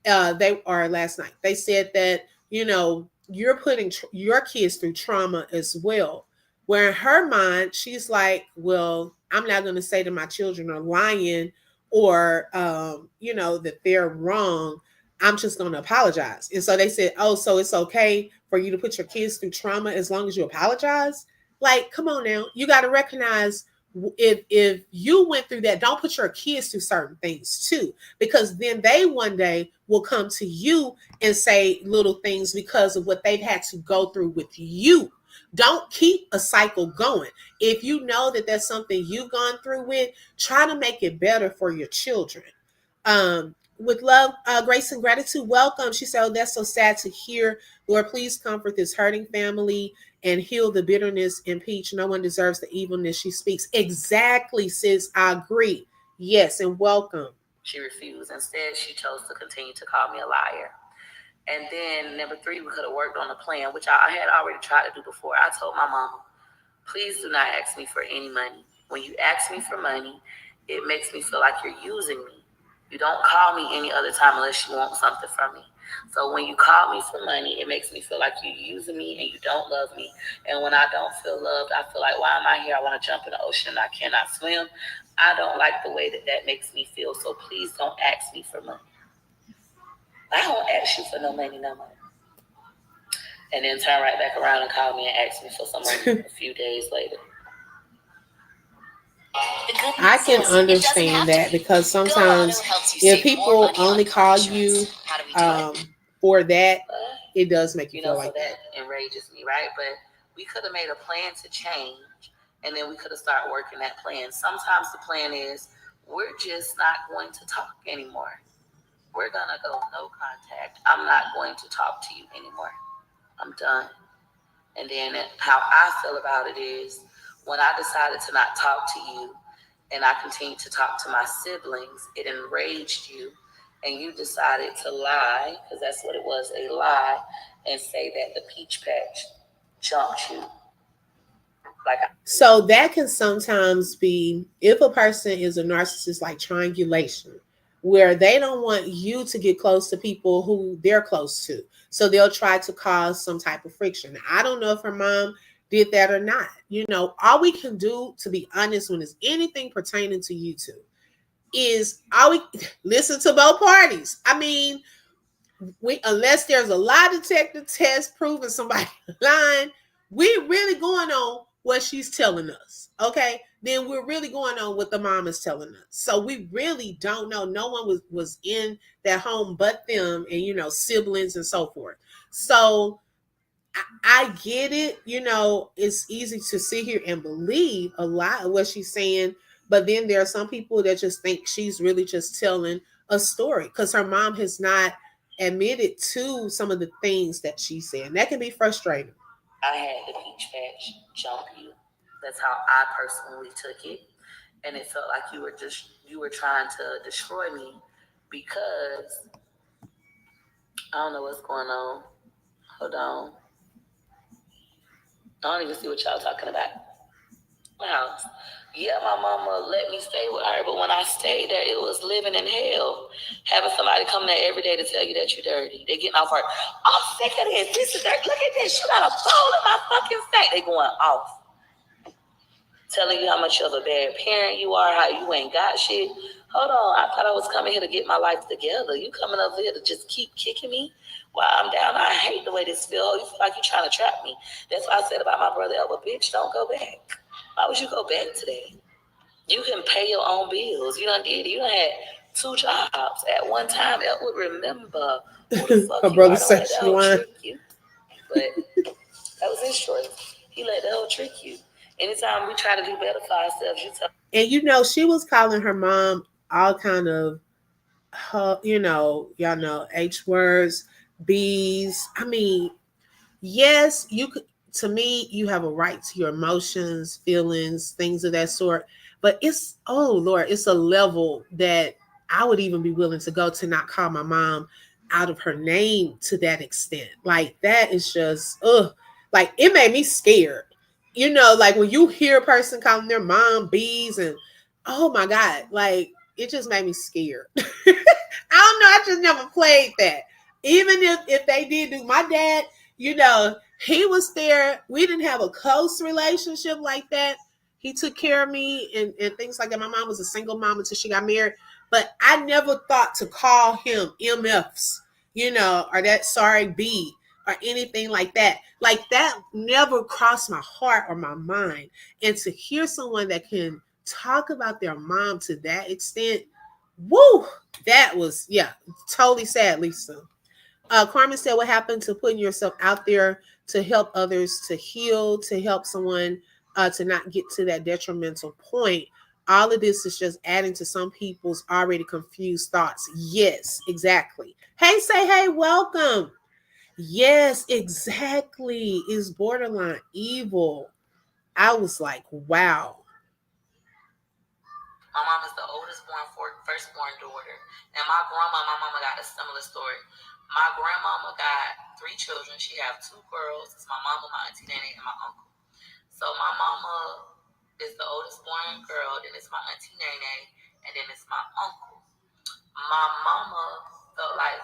They are last night. They said that, you're putting your kids through trauma as well. Where in her mind, she's like, well, I'm not going to say that my children are lying or, that they're wrong. I'm just going to apologize. And so they said, oh, so it's okay for you to put your kids through trauma as long as you apologize? Like, come on now. You got to recognize if you went through that, don't put your kids through certain things too, because then they one day will come to you and say little things because of what they've had to go through with you. Don't keep a cycle going. If you know that that's something you've gone through with, try to make it better for your children. With love, grace, and gratitude, welcome. She said, oh, that's so sad to hear. Lord, please comfort this hurting family and heal the bitterness in Peach. No one deserves the evilness she speaks. Exactly, sis. I agree. Yes, and welcome. She refused. Instead, she chose to continue to call me a liar. And then number 3, we could have worked on a plan, which I had already tried to do before. I told my mama, please do not ask me for any money. When you ask me for money, it makes me feel like you're using me. You don't call me any other time unless you want something from me. So when you call me for money, it makes me feel like you're using me and you don't love me. And when I don't feel loved, I feel like, why am I here? I want to jump in the ocean and I cannot swim. I don't like the way that makes me feel. So please don't ask me for money. I don't ask you for no money no more. And then turn right back around and call me and ask me for some money a few days later. I can understand that because sometimes if people only call you for that, it does make you feel like that enrages me, right? But we could have made a plan to change, and then we could have started working that plan. Sometimes the plan is we're just not going to talk anymore. We're gonna go no contact. I'm not going to talk to you anymore. I'm done. And then how I feel about it is when I decided to not talk to you and I continued to talk to my siblings, it enraged you and you decided to lie, because that's what it was, a lie, and say that the peach patch jumped you. So that can sometimes be, if a person is a narcissist, like triangulation, where they don't want you to get close to people who they're close to. So they'll try to cause some type of friction. I don't know if her mom did that or not. All we can do, to be honest, when it's anything pertaining to YouTube, is all we listen to both parties. I mean, unless there's a lie detector test proving somebody lying, we're really going on what she's telling us. Okay, then we're really going on what the mom is telling us. So we really don't know. No one was in that home but them, and siblings and so forth. So I get it. It's easy to sit here and believe a lot of what she's saying, but then there are some people that just think she's really just telling a story because her mom has not admitted to some of the things that she said. And that can be frustrating. I had the peach patch jump you. That's how I personally took it. And it felt like you were trying to destroy me because I don't know what's going on. Hold on. I don't even see what y'all talking about. My house. Yeah, my mama let me stay with her, but when I stayed there, it was living in hell. Having somebody come there every day to tell you that you're dirty. They getting off work. I'm sick of this. This is dirt. Look at this. You got a bowl in my fucking face. They going off. Telling you how much of a bad parent you are, how you ain't got shit. Hold on, I thought I was coming here to get my life together. You coming up here to just keep kicking me while I'm down? I hate the way this feels. You feel like you're trying to trap me. That's what I said about my brother Elba. Bitch, don't go back. Why would you go back today? You can pay your own bills. You done did it. You done had 2 jobs at one time. El would remember who the fuck her you brother are. Don't let said that hoe trick you. But that was his choice. He let that hoe trick you. Anytime we try to do better for ourselves, you tell. And she was calling her mom all kind of, y'all know H words, B's. I mean, yes, you could. To me, you have a right to your emotions, feelings, things of that sort. But it's, oh Lord, it's a level that I would even be willing to go to not call my mom out of her name to that extent. Like that is just, ugh. Like it made me scared. Like when you hear a person calling their mom bees and oh my God, like it just made me scared. I don't know. I just never played that. Even if they did do my dad, he was there. We didn't have a close relationship like that. He took care of me and things like that. My mom was a single mom until she got married. But I never thought to call him MFs, or that sorry B or anything like that. Like that never crossed my heart or my mind. And to hear someone that can talk about their mom to that extent, woo, that was, yeah, totally sad, Lisa. Carmen said, what happened to putting yourself out there to help others to heal, to help someone to not get to that detrimental point? All of this is just adding to some people's already confused thoughts. Yes, exactly. Hey, say hey, welcome. Yes, exactly. Is borderline evil. I was like, wow. My mom is the oldest firstborn daughter. And my mama got a similar story. My grandmama got 3 children. She have 2 girls. It's my mama, my auntie Nene, and my uncle. So my mama is the oldest born girl. Then it's my auntie Nene, and then it's my uncle. My mama felt like,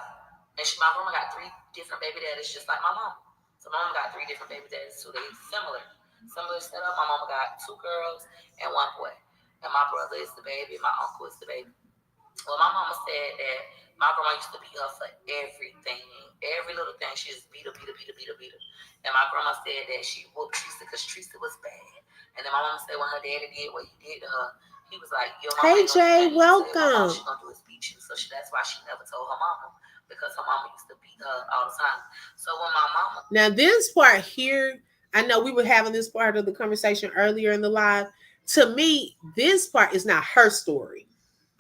my grandma got 3 different baby daddies, just like my mama. So my mama got 3 different baby daddies, so they similar setup. My mama got 2 girls and 1 boy. And my brother is the baby, my uncle is the baby. Well, my mama said that my grandma used to beat her for everything. Every little thing, she just beat her. And my grandma said that she whooped Teresa because Teresa was bad. And then my mama said when her daddy did what he did to her, he was like, your mama Hey, ain't gonna Jay, do nothing. All welcome. she gonna do is beat you. So that's why she never told her mama, because her mama used to beat her all the time. So when my mama... Now, this part here, I know we were having this part of the conversation earlier in the live. To me, this part is not her story.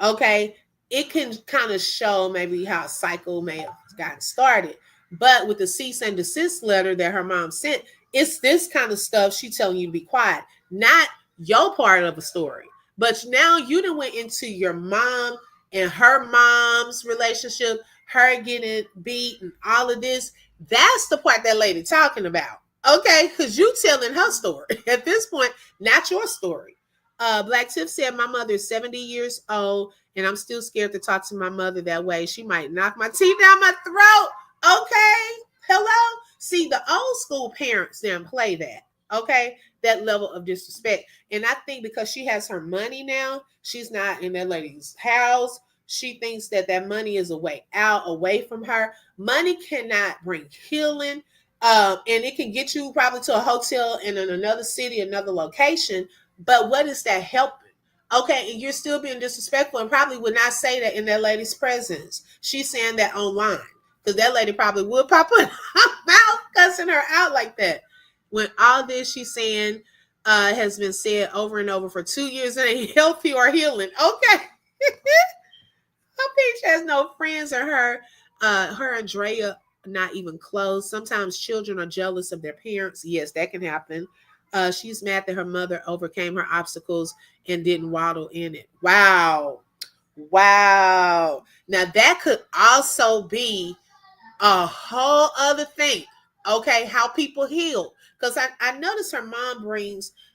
Okay. It can kind of show maybe how a cycle may have gotten started. But with the cease and desist letter that her mom sent, it's this kind of stuff she telling you to be quiet, not your part of the story. But now you done went into your mom and her mom's relationship, her getting beat and all of this. That's the part that lady talking about. Okay, because you telling her story at this point, not your story. Black Tiff said, my mother is 70 years old, and I'm still scared to talk to my mother that way. She might knock my teeth down my throat. Okay. Hello? See, the old school parents didn't play that. Okay. That level of disrespect. And I think because she has her money now, she's not in that lady's house. She thinks that that money is a way out, away from her. Money cannot bring healing. And it can get you probably to a hotel in another city, another location. But what is that helping? Okay, and you're still being disrespectful and probably would not say that in that lady's presence. She's saying that online because that lady probably would pop in her mouth cussing her out like that. When all this she's saying has been said over and over for 2 years and ain't healthy or healing. Okay. Her Peach has no friends, or her and Drea not even close. Sometimes children are jealous of their parents. Yes, that can happen. She's mad that her mother overcame her obstacles and didn't waddle in it. Wow. Wow. Now that could also be a whole other thing. Okay, how people heal. Because I notice her mom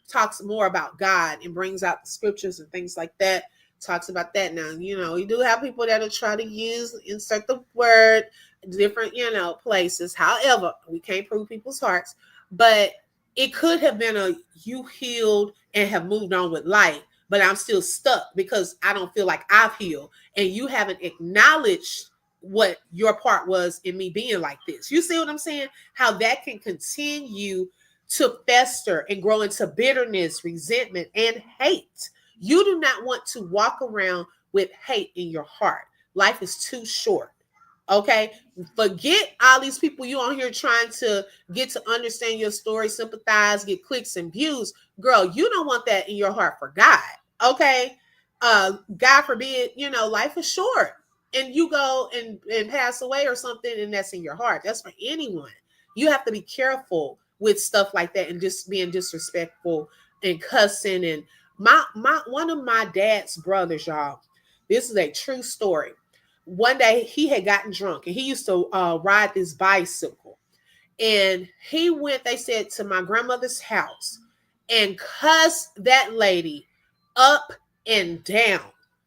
talks more about God and brings out the scriptures and things like that. Talks about that. Now, you do have people that will try to insert the word different, places. However, we can't prove people's hearts, but it could have been you healed and have moved on with life, but I'm still stuck because I don't feel like I've healed, and you haven't acknowledged what your part was in me being like this. You see what I'm saying? How that can continue to fester and grow into bitterness, resentment, and hate. You do not want to walk around with hate in your heart. Life is too short. Okay, forget all these people you on here trying to get to understand your story, sympathize, get clicks and views. Girl, you don't want that in your heart for God. Okay, God forbid, life is short and you go and pass away or something, and that's in your heart. That's for anyone. You have to be careful with stuff like that and just being disrespectful and cussing. And my one of my dad's brothers, y'all, this is a true story. One day he had gotten drunk and he used to ride this bicycle, and he went, they said, to my grandmother's house and cussed that lady up and down.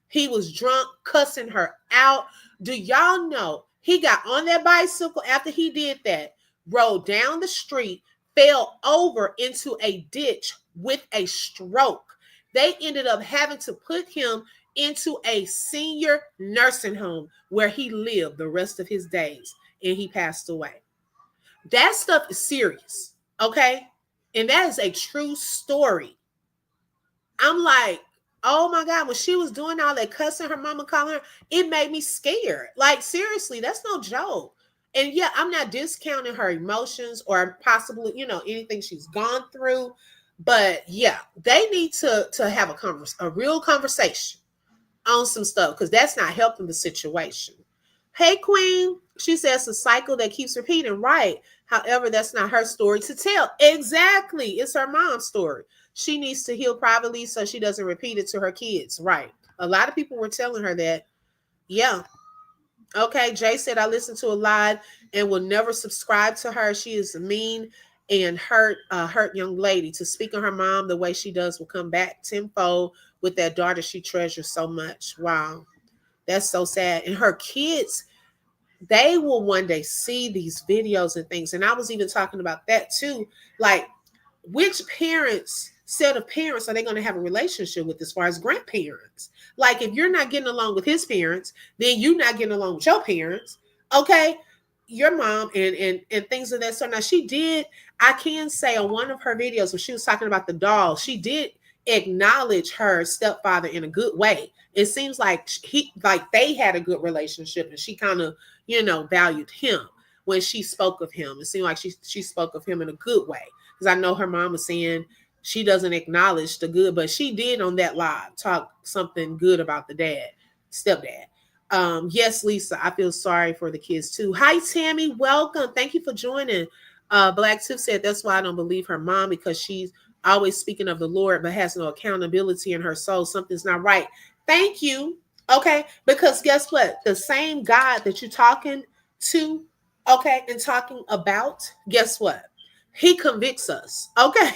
He was drunk, cussing her out. Do y'all know he got on that bicycle after he did that, rode down the street, fell over into a ditch with a stroke. They ended up having to put him into a senior nursing home where he lived the rest of his days, and he passed away. That stuff is serious, okay? And that is a true story. I'm like, oh my God, when she was doing all that cussing, her mama calling her, it made me scared. Like, seriously, that's no joke. And yeah, I'm not discounting her emotions or possibly, anything she's gone through. But yeah, they need to have a real conversation on some stuff, because that's not helping the situation. Hey, Queen, she says a cycle that keeps repeating. Right. However, that's not her story to tell. Exactly. It's her mom's story. She needs to heal privately so she doesn't repeat it to her kids. Right. A lot of people were telling her that. Yeah. Okay. Jay said, I listened to a live and will never subscribe to her. She is a mean and hurt young lady. To speak on her mom the way she does will come back tenfold with that daughter she treasures so much. Wow. That's so sad. And her kids, they will one day see these videos and things. And I was even talking about that too. Like, which set of parents are they going to have a relationship with as far as grandparents? Like, if you're not getting along with his parents, then you're not getting along with your parents. Okay. Your mom and things of that sort. Now, I can say on one of her videos when she was talking about the doll, she did acknowledge her stepfather in a good way. It seems like they had a good relationship, and she kind of, valued him when she spoke of him. It seemed like she spoke of him in a good way. Because I know her mom was saying she doesn't acknowledge the good, but she did on that live talk something good about the stepdad. Yes, Lisa, I feel sorry for the kids too. Hi, Tammy, welcome. Thank you for joining. Black Tiff said that's why I don't believe her mom, because she's always speaking of the Lord, but has no accountability in her soul. Something's not right. Thank you. Okay. Because guess what? The same God that you're talking to, okay, and talking about, guess what? He convicts us. Okay.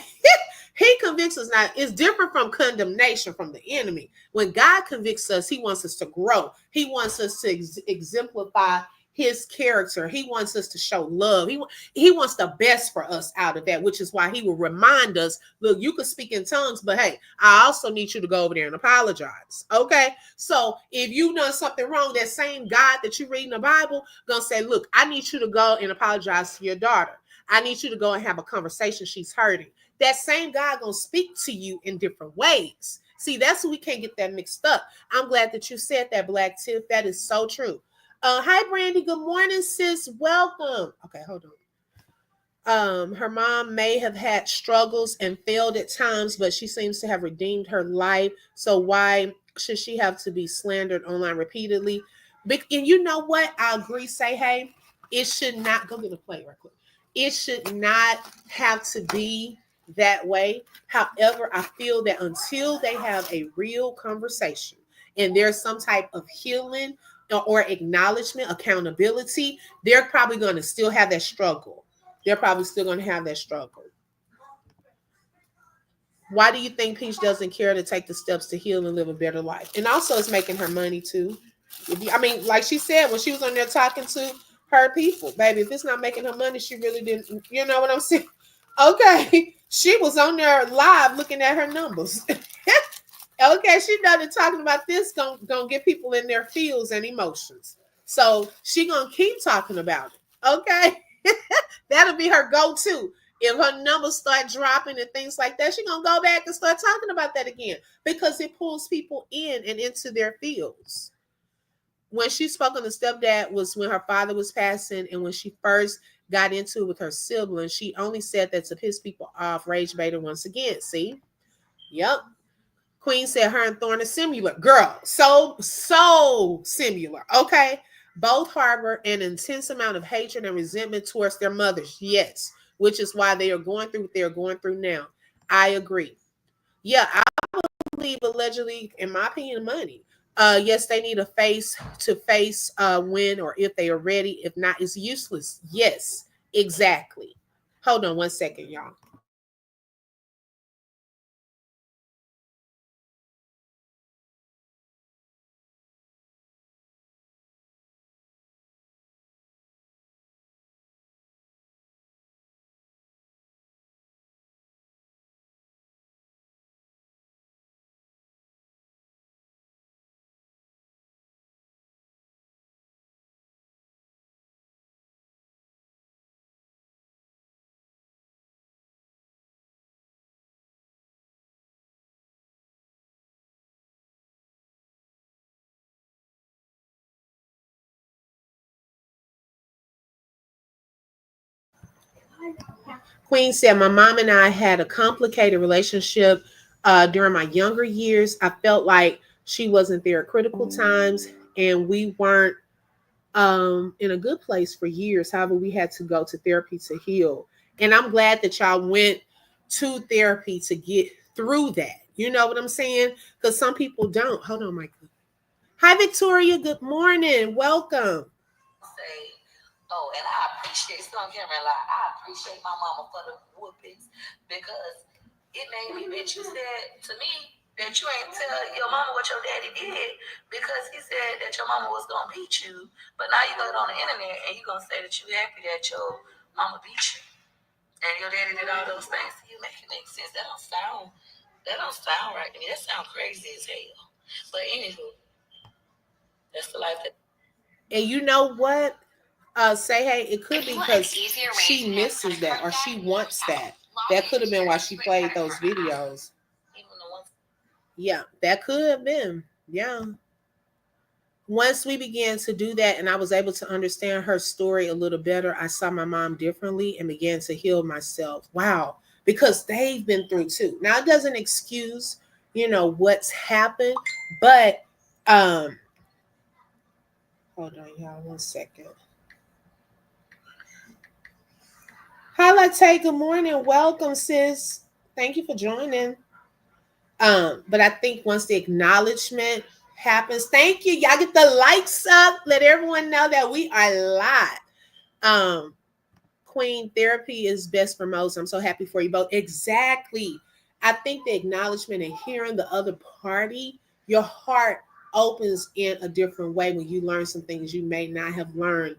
He convicts us now. It's different from condemnation from the enemy. When God convicts us, he wants us to grow. He wants us to exemplify his character. He wants us to show love. He wants the best for us out of that, which is why he will remind us, look, you can speak in tongues, but hey, I also need you to go over there and apologize. Okay? So if you done something wrong, that same God that you read in the Bible gonna say, look, I need you to go and apologize to your daughter. I need you to go and have a conversation. She's hurting. That same God gonna speak to you in different ways. See, that's what we can't get that mixed up. I'm glad that you said that, Black Tiff. That is so true. Hi, Brandy. Good morning, sis. Welcome. Okay, hold on. Her mom may have had struggles and failed at times, but she seems to have redeemed her life. So why should she have to be slandered online repeatedly? And you know what? I agree. Say, hey, it should not go get a plate right quick. It should not have to be that way. However, I feel that until they have a real conversation and there's some type of healing or acknowledgement, accountability, they're probably going to still have that struggle. They're probably still going to have that struggle. Why do you think Peach doesn't care to take the steps to heal and live a better life? And also, it's making her money too. I mean, like she said, when she was on there talking to her people, baby, if it's not making her money, she really didn't. You know what I'm saying? Okay, she was on there live looking at her numbers. Okay, she done talking about this gonna get people in their feels and emotions. So she gonna keep talking about it. Okay, that'll be her go-to. If her numbers start dropping and things like that, she gonna go back and start talking about that again because it pulls people in and into their fields. When she spoke on the stepdad was when her father was passing, and when she first got into it with her siblings, she only said that to piss people off, rage bait once again. See, yep. Queen said her and Thorne are similar. Girl, so similar. Okay. Both harbor an intense amount of hatred and resentment towards their mothers. Yes. Which is why they are going through what they are going through now. I agree. Yeah, I believe allegedly, in my opinion, money. Yes, they need a face to face when or if they are ready. If not, it's useless. Yes, exactly. Hold on one second, y'all. Queen said, my mom and I had a complicated relationship during my younger years. I felt like she wasn't there at critical times, and we weren't in a good place for years. However, we had to go to therapy to heal. And I'm glad that y'all went to therapy to get through that. You know what I'm saying? Because some people don't. Hold on, Michael. Hi, Victoria. Good morning. Welcome. Say, oh, and I appreciate some camera. Like I appreciate my mama for the whoopings because it made me bitch. You said to me that you ain't tell your mama what your daddy did because he said that your mama was gonna beat you, but now you go on the internet and you gonna say that you happy that your mama beat you and your daddy did all those things. You make it make sense. That don't sound right to me. That sounds crazy as hell. But anywho, that's the life that. And you know what? Say, hey, it could be because she misses that or she wants that. That could have been why she played those videos. Yeah, that could have been. Yeah. Once we began to do that and I was able to understand her story a little better, I saw my mom differently and began to heal myself. Wow. Because they've been through too. Now it doesn't excuse, what's happened, but hold on, y'all, one second. Hi, Latte. Good morning. Welcome, sis. Thank you for joining. But I think once the acknowledgement happens, thank you. Y'all get the likes up. Let everyone know that we are live. Queen, therapy is best for most. I'm so happy for you both. Exactly. I think the acknowledgement and hearing the other party, your heart opens in a different way when you learn some things you may not have learned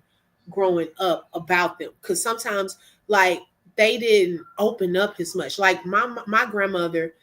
growing up about them. Because sometimes, like, they didn't open up as much. Like my grandmother,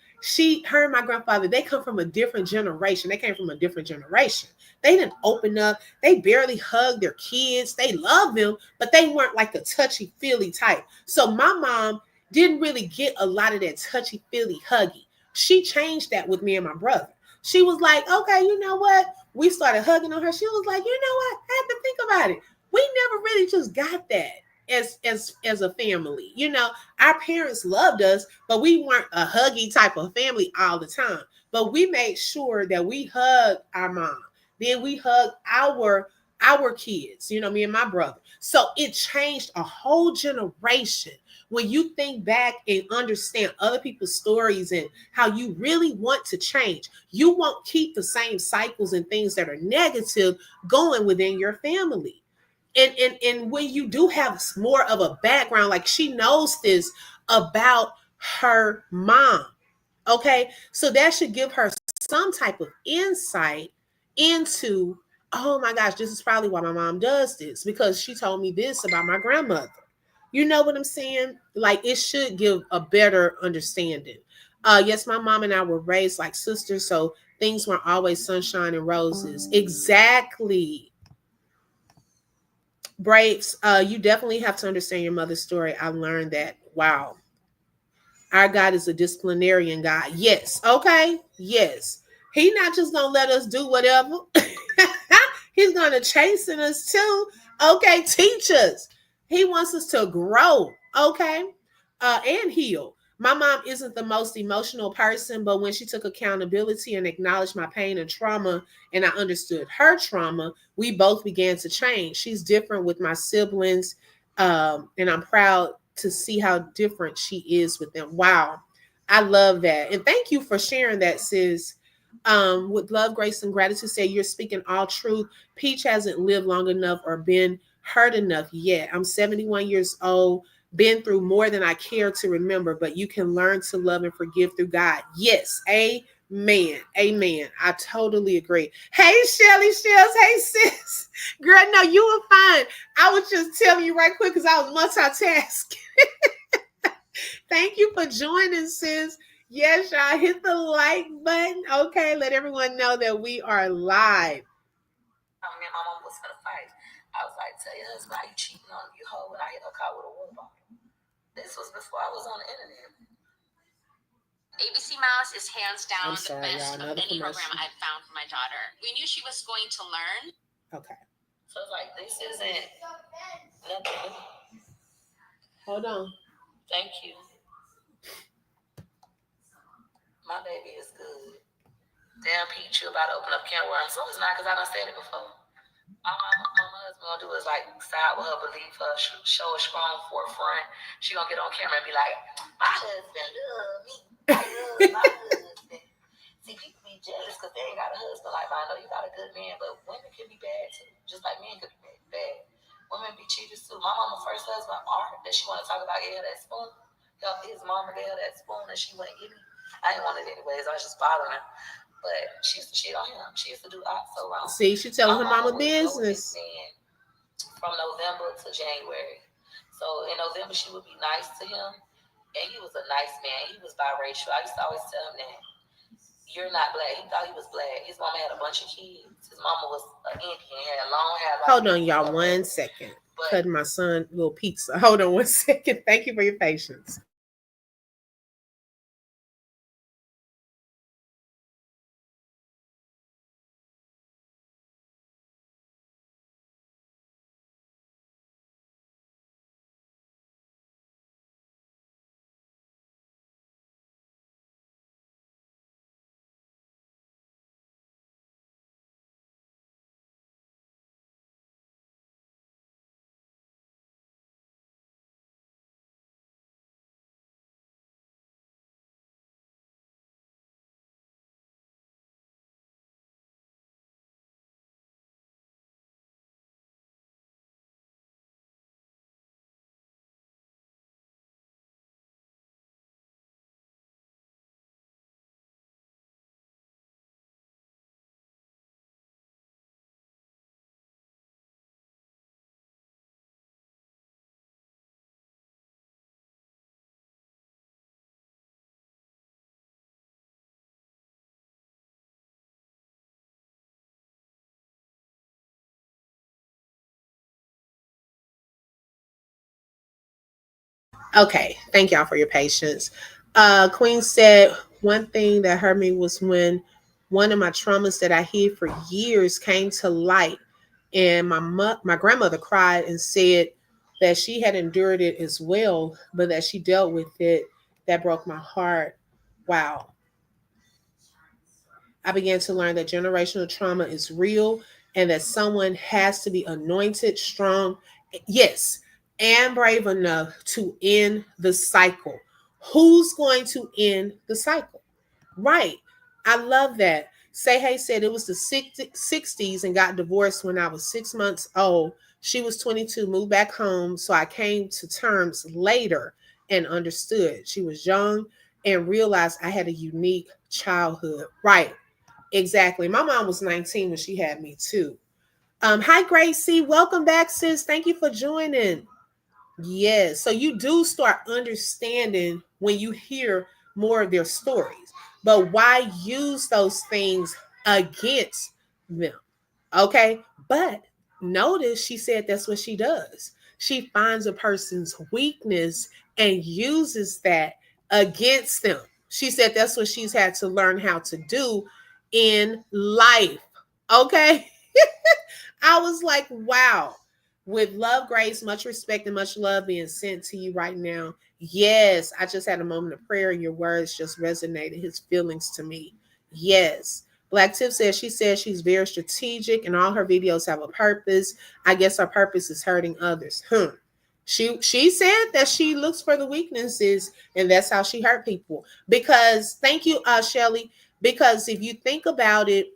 her and my grandfather, they come from a different generation. They came from a different generation. They didn't open up. They barely hugged their kids. They loved them, but they weren't like the touchy feely type. So my mom didn't really get a lot of that touchy feely huggy. She changed that with me and my brother. She was like, okay, you know what? We started hugging on her. She was like, you know what? I had to think about it. We never really just got that as a family. You know, our parents loved us, but we weren't a huggy type of family all the time. But we made sure that we hugged our mom. Then we hugged our kids, you know, me and my brother. So it changed a whole generation when you think back and understand other people's stories and how you really want to change. You won't keep the same cycles and things that are negative going within your family. And when you do have more of a background, like she knows this about her mom, okay, so that should give her some type of insight into, oh my gosh, this is probably why my mom does this, because she told me this about my grandmother. You know what I'm saying? Like, it should give a better understanding. Yes, my mom and I were raised like sisters, so things weren't always sunshine and roses. Exactly. Braves, you definitely have to understand your mother's story. I learned that. Wow. Our God is a disciplinarian God. Yes. Okay. Yes. He not just gonna let us do whatever. He's gonna chasten us too. Okay. Teach us. He wants us to grow. Okay. And heal. My mom isn't the most emotional person, but when she took accountability and acknowledged my pain and trauma, and I understood her trauma, we both began to change. She's different with my siblings, and I'm proud to see how different she is with them. Wow. I love that. And thank you for sharing that, sis. With love, grace, and gratitude, say you're speaking all truth. Peach hasn't lived long enough or been hurt enough yet. I'm 71 years old, been through more than I care to remember, but you can learn to love and forgive through God. Yes. Amen. Amen. I totally agree. Hey, Shelly Shells. Hey, sis. Girl, no, you were fine. I was just telling you right quick because I was multitasking. Thank you for joining, sis. Yes, y'all hit the like button. Okay, let everyone know that we are live. Me and my mom was gonna fight. I was like, tell your husband I you cheating on you hoe, and I hit her car with a water bottle. This was before I was on the internet. ABC Mouse is hands down the best of any program I've found for my daughter. We knew she was going to learn. Okay. So it's like, this isn't nothing. Hold on. Thank you. My baby is good. Damn, Pete, you about to open up can of worms. So it's not, because I done said it before. All my husband gonna do is like side with her, believe her, show a strong forefront. She gonna get on camera and be like, my husband love me. I love my husband. See, people be jealous because they ain't got a husband like mine. I know you got a good man, but women can be bad too. Just like men could be bad. Women be cheaters too. My mama's first husband, Art, that she wanna talk about, gave her that spoon. His mama gave her that spoon and she wouldn't give me. I didn't want it anyways. I was just bothering her. But she used to cheat on him. She used to do so wrong. See, she telling her mama business. From November to January. So in November, she would be nice to him. And he was a nice man. He was biracial. I used to always tell him that you're not black. He thought he was black. His mama had a bunch of kids. His mama was an Indian, had long hair. Like hold on, y'all, 1 second. Cutting my son a little pizza. Hold on 1 second. Thank you for your patience. Okay, thank y'all for your patience. Queen said one thing that hurt me was when one of my traumas that I hid for years came to light, and my grandmother cried and said that she had endured it as well, but that she dealt with it. That broke my heart. Wow. I began to learn that generational trauma is real and that someone has to be anointed, strong, yes, and brave enough to end the cycle. Who's going to end the cycle? Right. I love that. Say Hey said it was the 60s and got divorced when I was 6 months old. She was 22, moved back home. So I came to terms later and understood. She was young and realized I had a unique childhood. Right. Exactly. My mom was 19 when she had me too. Hi Gracie, welcome back, sis. Thank you for joining. Yes. So you do start understanding when you hear more of their stories. But why use those things against them? Okay. But notice she said that's what she does. She finds a person's weakness and uses that against them. She said that's what she's had to learn how to do in life. Okay. I was like, wow. With love, grace, much respect, and much love being sent to you right now. Yes, I just had a moment of prayer and your words just resonated his feelings to me. Yes. Black Tip says she's very strategic and all her videos have a purpose. I guess her purpose is hurting others. She said that she looks for the weaknesses and that's how she hurt people. Because thank you, Shelly. Because if you think about it,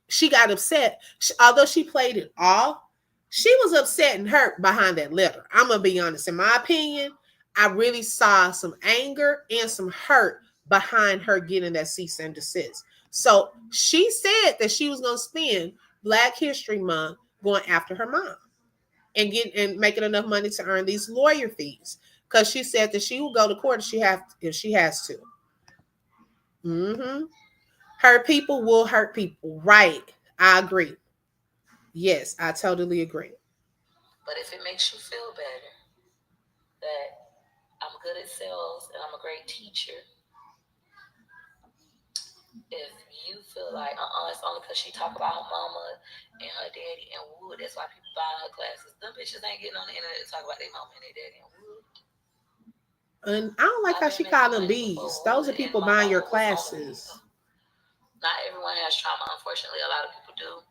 she got upset. Although she played it off, she was upset and hurt behind that letter. I'm gonna be honest. In my opinion, I really saw some anger and some hurt behind her getting that cease and desist. So she said that she was gonna spend Black History Month going after her mom and making enough money to earn these lawyer fees. Because she said that she will go to court if she has to. Mm-hmm. Hurt people will hurt people. Right. I agree. Yes, I totally agree. But if it makes you feel better that I'm good at sales and I'm a great teacher, if you feel like it's only because she talk about her mama and her daddy and wood, that's why people buying her classes. Them bitches ain't getting on the internet to talk about their mama and their daddy and wood. And I don't like I've how been she called making them money before bees. Those are wood and people my buying your mama was on the classes. people. Not everyone has trauma. Unfortunately, a lot of people do.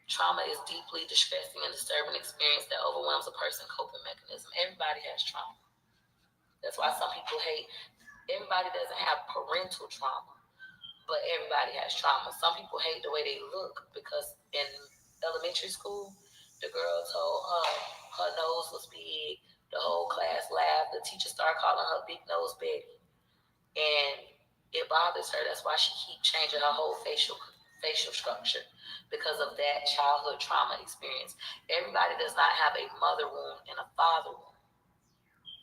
Trauma is deeply distressing and disturbing experience that overwhelms a person's coping mechanism. Everybody has trauma. That's why some people hate. Everybody doesn't have parental trauma, but everybody has trauma. Some people hate the way they look because in elementary school, the girl told her nose was big. The whole class laughed. The teacher started calling her Big Nose Betty, and it bothers her. That's why she keeps changing her whole facial structure because of that childhood trauma experience. Everybody does not have a mother wound and a father wound,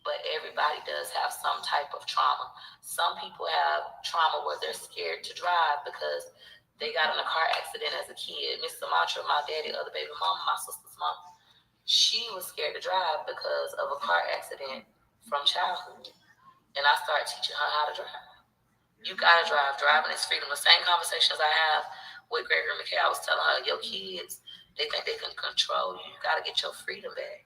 but everybody does have some type of trauma. Some people have trauma where they're scared to drive because they got in a car accident as a kid. Miss Mcintyre, my daddy, other baby mama, my sister's mom, she was scared to drive because of a car accident from childhood. And I started teaching her how to drive. You gotta drive. Driving is freedom. The same conversations I have with Gregory McKay, I was telling her, your kids, they think they can control you. You gotta get your freedom back.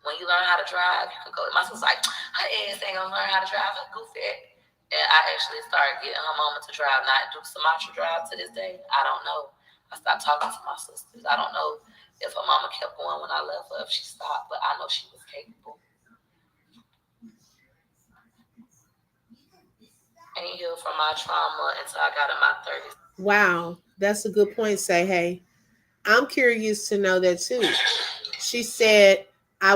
When you learn how to drive, you can go. My sister's like, her ass ain't gonna learn how to drive. Her goofy. And I actually started getting her mama to drive. Not do Sumatra drive to this day. I don't know. I stopped talking to my sisters. I don't know if her mama kept going when I left her, if she stopped, but I know she was capable. Ain't healed from my trauma until I got in my 30s. Wow, that's a good point, Say Hey. I'm curious to know that too. She said, I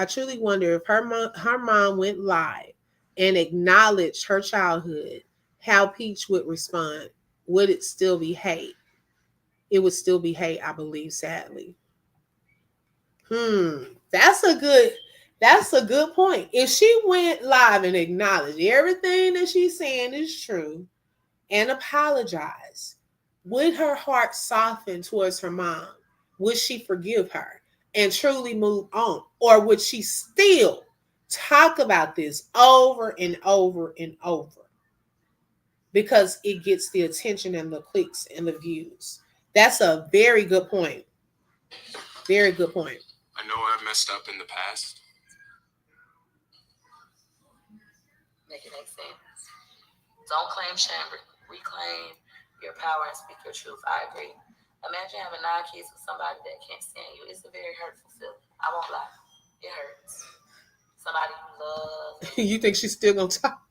truly wonder if her mom went live and acknowledged her childhood, how Peach would respond. Would it still be hate? It would still be hate, I believe, sadly. Hmm. That's a good that's a good point. If she went live and acknowledged everything that she's saying is true and apologized, would her heart soften towards her mom? Would she forgive her? and truly move on? Or would she still talk about this over and over and over because it gets the attention and the clicks and the views? That's a very good point. Very good point. I know I've messed up in the past. Make it make sense. Don't claim shame, reclaim your power and speak your truth. I agree. Imagine having 9 kids with somebody that can't stand you. It's a very hurtful feeling. I won't lie. It hurts. Somebody you love. You think she's still gonna talk?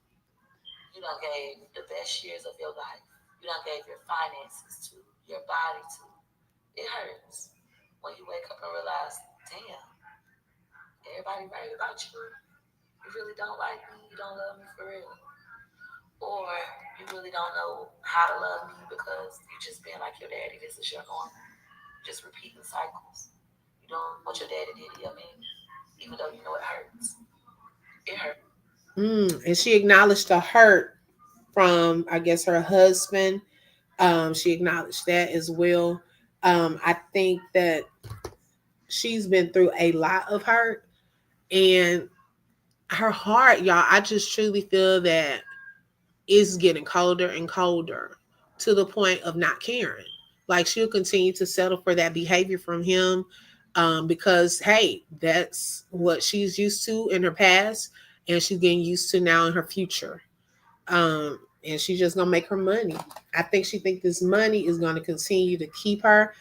You done gave the best years of your life. You done gave your finances to, your body to. It hurts when you wake up and realize, damn, everybody right about you. You really don't like me. You don't love me for real. Or you really don't know how to love me because you just being like your daddy. This is your norm. Just repeating cycles. You don't want your daddy to do, I mean, even though you know it hurts. It hurts. And she acknowledged the hurt from, I guess, her husband. She acknowledged that as well. I think that she's been through a lot of hurt, and her heart, y'all, I just truly feel that it's getting colder and colder to the point of not caring. Like she'll continue to settle for that behavior from him, because hey, that's what she's used to in her past, and she's getting used to now in her future. And she's just gonna make her money. I think she think this money is gonna continue to keep her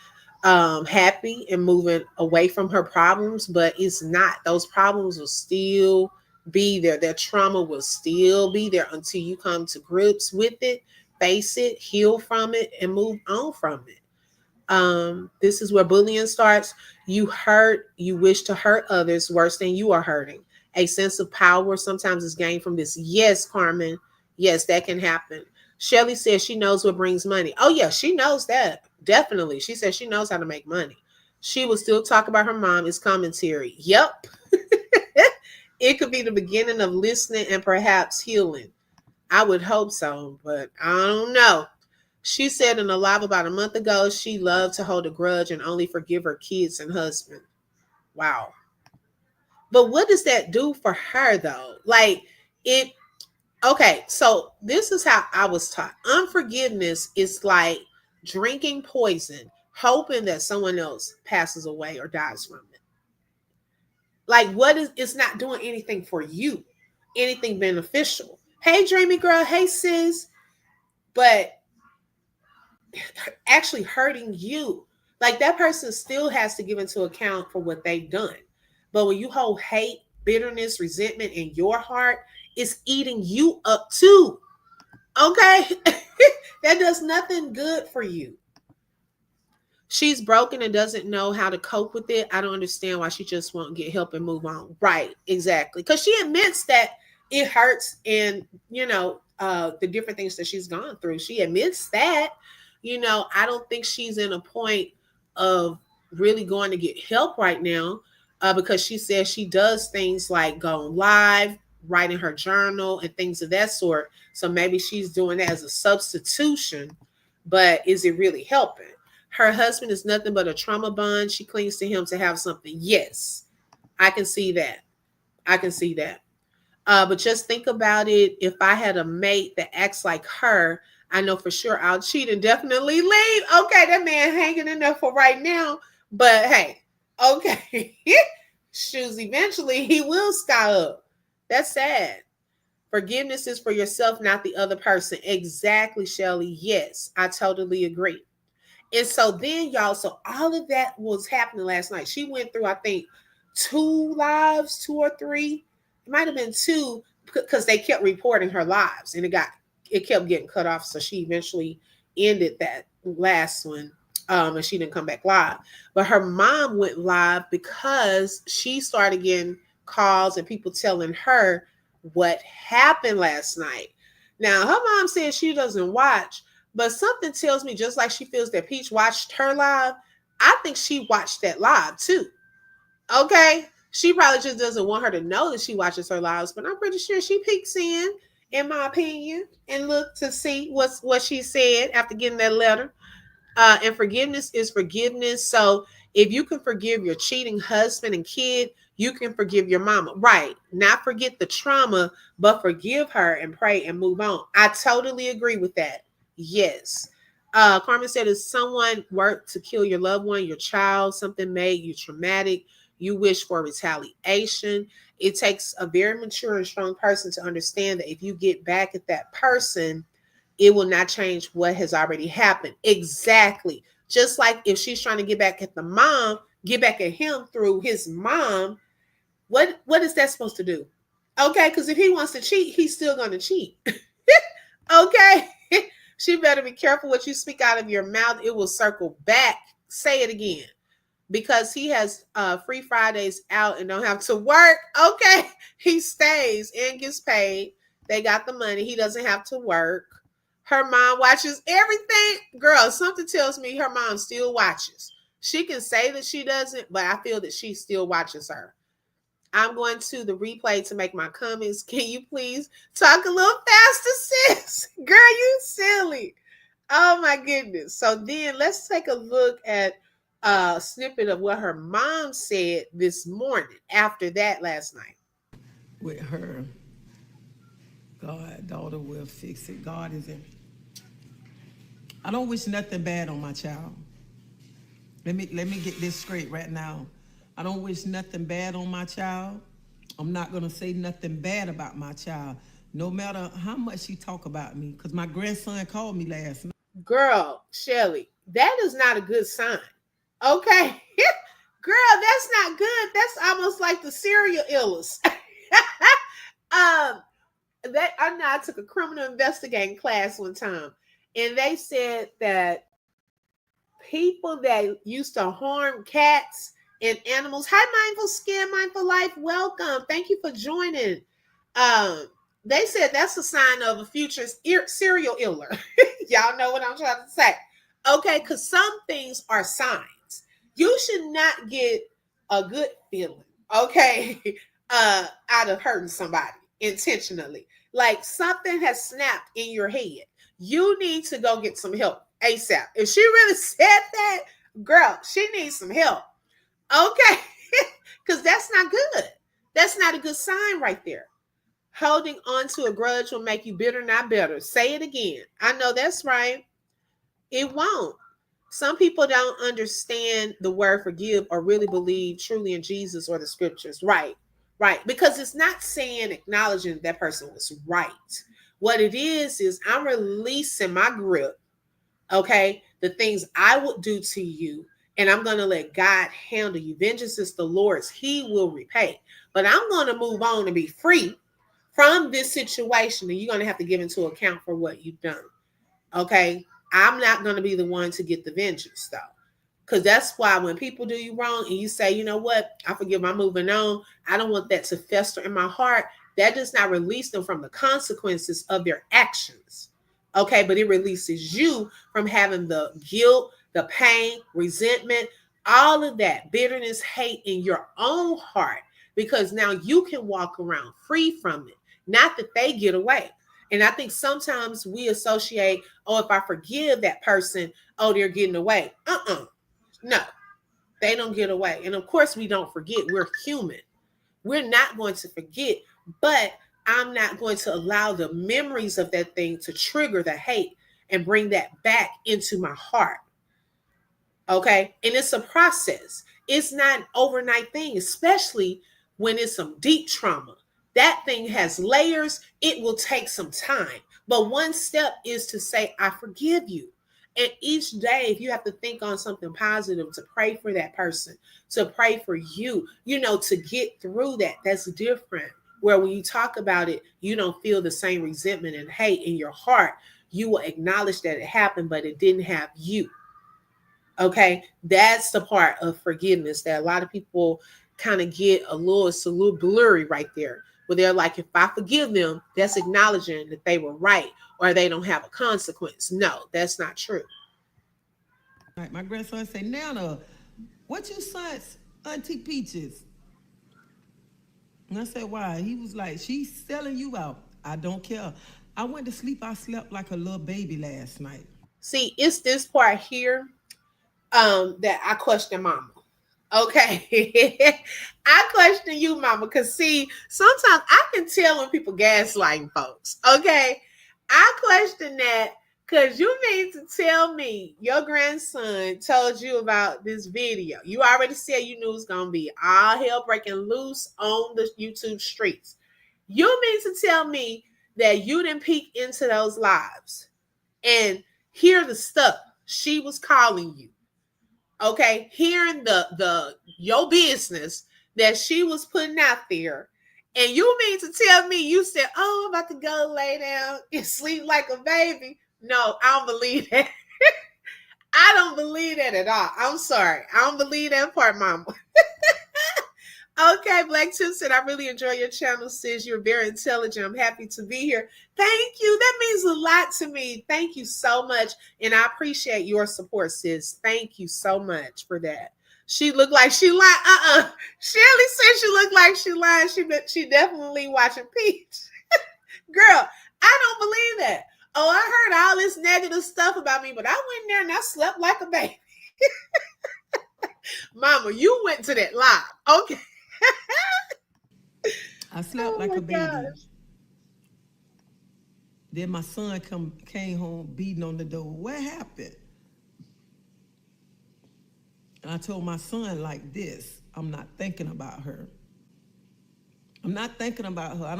happy and moving away from her problems, but it's not. Those problems will still be there. That trauma will still be there until you come to grips with it, face it, heal from it, and move on from it. This is where bullying starts. You hurt, you wish to hurt others worse than you are hurting. A sense of power sometimes is gained from this. Yes, Carmen. Yes, that can happen. Shelly says she knows what brings money. Oh, yeah, she knows that. Definitely. She says she knows how to make money. She will still talk about her mom as commentary. Yep. It could be the beginning of listening and perhaps healing. I would hope so, but I don't know. She said in a live about a month ago she loved to hold a grudge and only forgive her kids and husband. Wow. But what does that do for her though? Like it okay, so this is how I was taught. Unforgiveness is like drinking poison, hoping that someone else passes away or dies from it. Like what is it's not doing anything for you, anything beneficial. Hey dreamy girl, hey sis, but actually hurting you. Like that person still has to give into account for what they've done. But when you hold hate, bitterness, resentment in your heart, it's eating you up too. Okay? That does nothing good for you. She's broken and doesn't know how to cope with it. I don't understand why she just won't get help and move on. Right, exactly. Because she admits that it hurts and, the different things that she's gone through. She admits that. I don't think she's in a point of really going to get help right now, because she says she does things like go live, writing her journal, and things of that sort. So maybe she's doing that as a substitution, but is it really helping? Her husband is nothing but a trauma bond. She clings to him to have something. Yes, I can see that. I can see that. But just think about it. If I had a mate that acts like her, I know for sure I'll cheat and definitely leave. Okay, that man hanging in there for right now. But hey, okay. Shoes, eventually he will sky up. That's sad. Forgiveness is for yourself, not the other person. Exactly, Shelly. Yes, I totally agree. And so then, y'all, so all of that was happening last night. She went through, I think, 2 lives, 2 or 3. It might have been 2 because they kept reporting her lives and it kept getting cut off. So she eventually ended that last one, and she didn't come back live. But her mom went live because she started getting calls and people telling her what happened last night. Now, her mom said she doesn't watch, but something tells me, just like she feels that Peach watched her live, I think she watched that live too. Okay? She probably just doesn't want her to know that she watches her lives, but I'm pretty sure she peeks in my opinion, and look to see what she said after getting that letter. And forgiveness is forgiveness. So If you can forgive your cheating husband and kid, you can forgive your mama. Right. Not forget the trauma, but forgive her and pray and move on. I totally agree with that. Yes. Carmen said, if someone worked to kill your loved one, your child, something made you traumatic, you wish for retaliation. It takes a very mature and strong person to understand that if you get back at that person, it will not change what has already happened. Exactly. Just like if she's trying to get back at the mom, get back at him through his mom, what is that supposed to do? Okay, because if he wants to cheat, he's still going to cheat. Okay. She better be careful what you speak out of your mouth. It will circle back. Say it again. Because he has free Fridays out and don't have to work. Okay. He stays and gets paid. They got the money. He doesn't have to work. Her mom watches everything. Girl, something tells me her mom still watches. She can say that she doesn't, but I feel that she still watches her. I'm going to the replay to make my comments. Can you please talk a little faster, sis? Girl, you silly. Oh my goodness. So then let's take a look at a snippet of what her mom said this morning after that last night. With her, God, daughter will fix it. God is in. I don't wish nothing bad on my child. Let me get this straight right now. I don't wish nothing bad on my child. I'm not gonna say nothing bad about my child, no matter how much she talk about me. Cause my grandson called me last night. Girl, Shelly, that is not a good sign. Okay. Girl, that's not good. That's almost like the serial illness. That I know I took a criminal investigating class one time, and they said that people that used to harm cats and animals. Hi, Mindful Skin, Mindful Life. Welcome. Thank you for joining. Um, they said that's a sign of a future serial killer. Y'all know what I'm trying to say. Okay, because some things are signs. You should not get a good feeling, okay, out of hurting somebody intentionally. Like something has snapped in your head. You need to go get some help ASAP. If she really said that, girl, she needs some help. Okay. Because that's not good. That's not a good sign right there. Holding on to a grudge will make you bitter, not better. Say it again. I know that's right. It won't. Some people don't understand the word forgive or really believe truly in Jesus or the scriptures. Right. Right. Because it's not saying acknowledging that person was right. What it is I'm releasing my grip, okay, the things I would do to you, and I'm going to let God handle you. Vengeance is the Lord's. He will repay. But I'm going to move on and be free from this situation, and you're going to have to give into account for what you've done. Okay? I'm not going to be the one to get the vengeance, though. Because that's why when people do you wrong and you say, you know what, I forgive, I'm moving on, I don't want that to fester in my heart. That does not release them from the consequences of their actions. Okay, but it releases you from having the guilt, the pain, resentment, all of that, bitterness, hate in your own heart, because now you can walk around free from it. Not that they get away. And I think sometimes we associate, oh, if I forgive that person, oh, they're getting away. No, they don't get away. And of course, we don't forget. We're human. We're not going to forget, but I'm not going to allow the memories of that thing to trigger the hate and bring that back into my heart. Okay. And it's a process. It's not an overnight thing, especially when it's some deep trauma. That thing has layers. It will take some time. But one step is to say, I forgive you. And each day, if you have to think on something positive, to pray for that person, to pray for you, to get through that, that's different. Where when you talk about it, you don't feel the same resentment and hate in your heart. You will acknowledge that it happened, but it didn't have you. Okay, that's the part of forgiveness that a lot of people kind of get it's a little blurry right there. Where they're like, if I forgive them, that's acknowledging that they were right or they don't have a consequence. No, that's not true. Like my grandson said, Nana, what you son's Auntie Peaches? And I said, why? He was like, she's selling you out. I don't care. I went to sleep. I slept like a little baby last night. See, it's this part here that I question mama. Okay. I question you, mama, because see, sometimes I can tell when people gaslighting folks. Okay. I question that because you mean to tell me your grandson told you about this video. You already said you knew it was going to be all hell breaking loose on the YouTube streets. You mean to tell me that you didn't peek into those lives and hear the stuff she was calling you? Okay, hearing the your business that she was putting out there, and you mean to tell me you said, "Oh, I'm about to go lay down and sleep like a baby"? No, I don't believe that. I don't believe that at all. I'm sorry, I don't believe that part, mama. Okay, Black Tip said, I really enjoy your channel, sis. You're very intelligent. I'm happy to be here. Thank you. That means a lot to me. Thank you so much. And I appreciate your support, sis. Thank you so much for that. She looked like she lied. Shelly said she looked like she lied. She definitely watching Peach. Girl, I don't believe that. Oh, I heard all this negative stuff about me, but I went there and I slept like a baby. Mama, you went to that live. Okay. I slept Oh like my a baby. gosh. Then my son came home beating on the door. What happened? And I told my son like this, I'm not thinking about her. I'm not thinking about her. I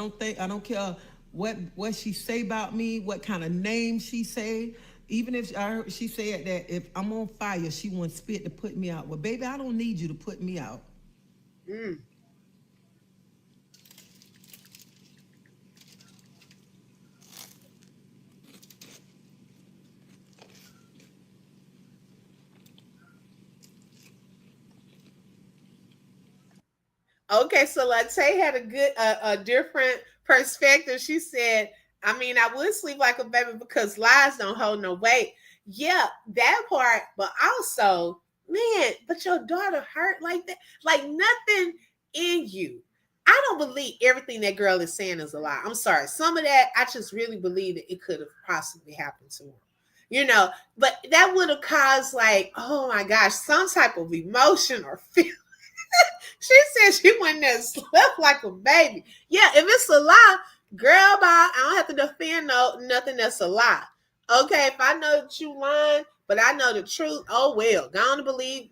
don't care what she say about me, what kind of name she say. Even if she said that if I'm on fire, she wants spit to put me out. Well, baby, I don't need you to put me out. Mm. Okay, so Latte had a different perspective. She said, I mean, I would sleep like a baby because lies don't hold no weight. Yeah, that part, but also, man, but your daughter hurt like that. Like nothing in you. I don't believe everything that girl is saying is a lie. I'm sorry. Some of that, I just really believe that it could have possibly happened to her. But that would have caused like, oh my gosh, some type of emotion or feeling. She said she went there and slept like a baby. Yeah, if it's a lie, girl, bye. I don't have to defend nothing that's a lie. Okay, if I know that you lying, but I know the truth, oh well. Go on to believe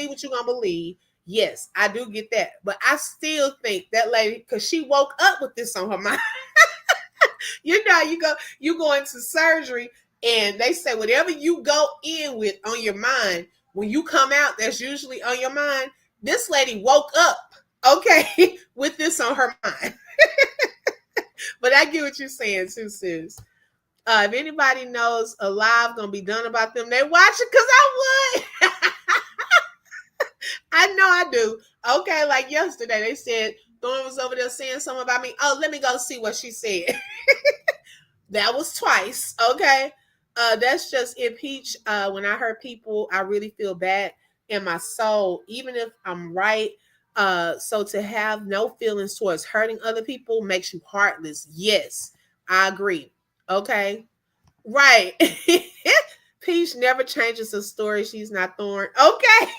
what you're gonna believe. Yes, I do get that. But I still think that lady, because she woke up with this on her mind. You go into surgery and they say whatever you go in with on your mind, when you come out, that's usually on your mind. This lady woke up, okay, with this on her mind. But I get what you're saying too, sis. If anybody knows a live gonna be done about them, they watch it because I would. I know I do. Okay, like yesterday, they said Thorn was over there saying something about me. Oh, let me go see what she said. That was twice. Okay. That's just it, Peach. When I hurt people, I really feel bad in my soul, even if I'm right. So to have no feelings towards hurting other people makes you heartless. Yes, I agree. Okay. Right. Peach never changes her story. She's not Thorn. Okay.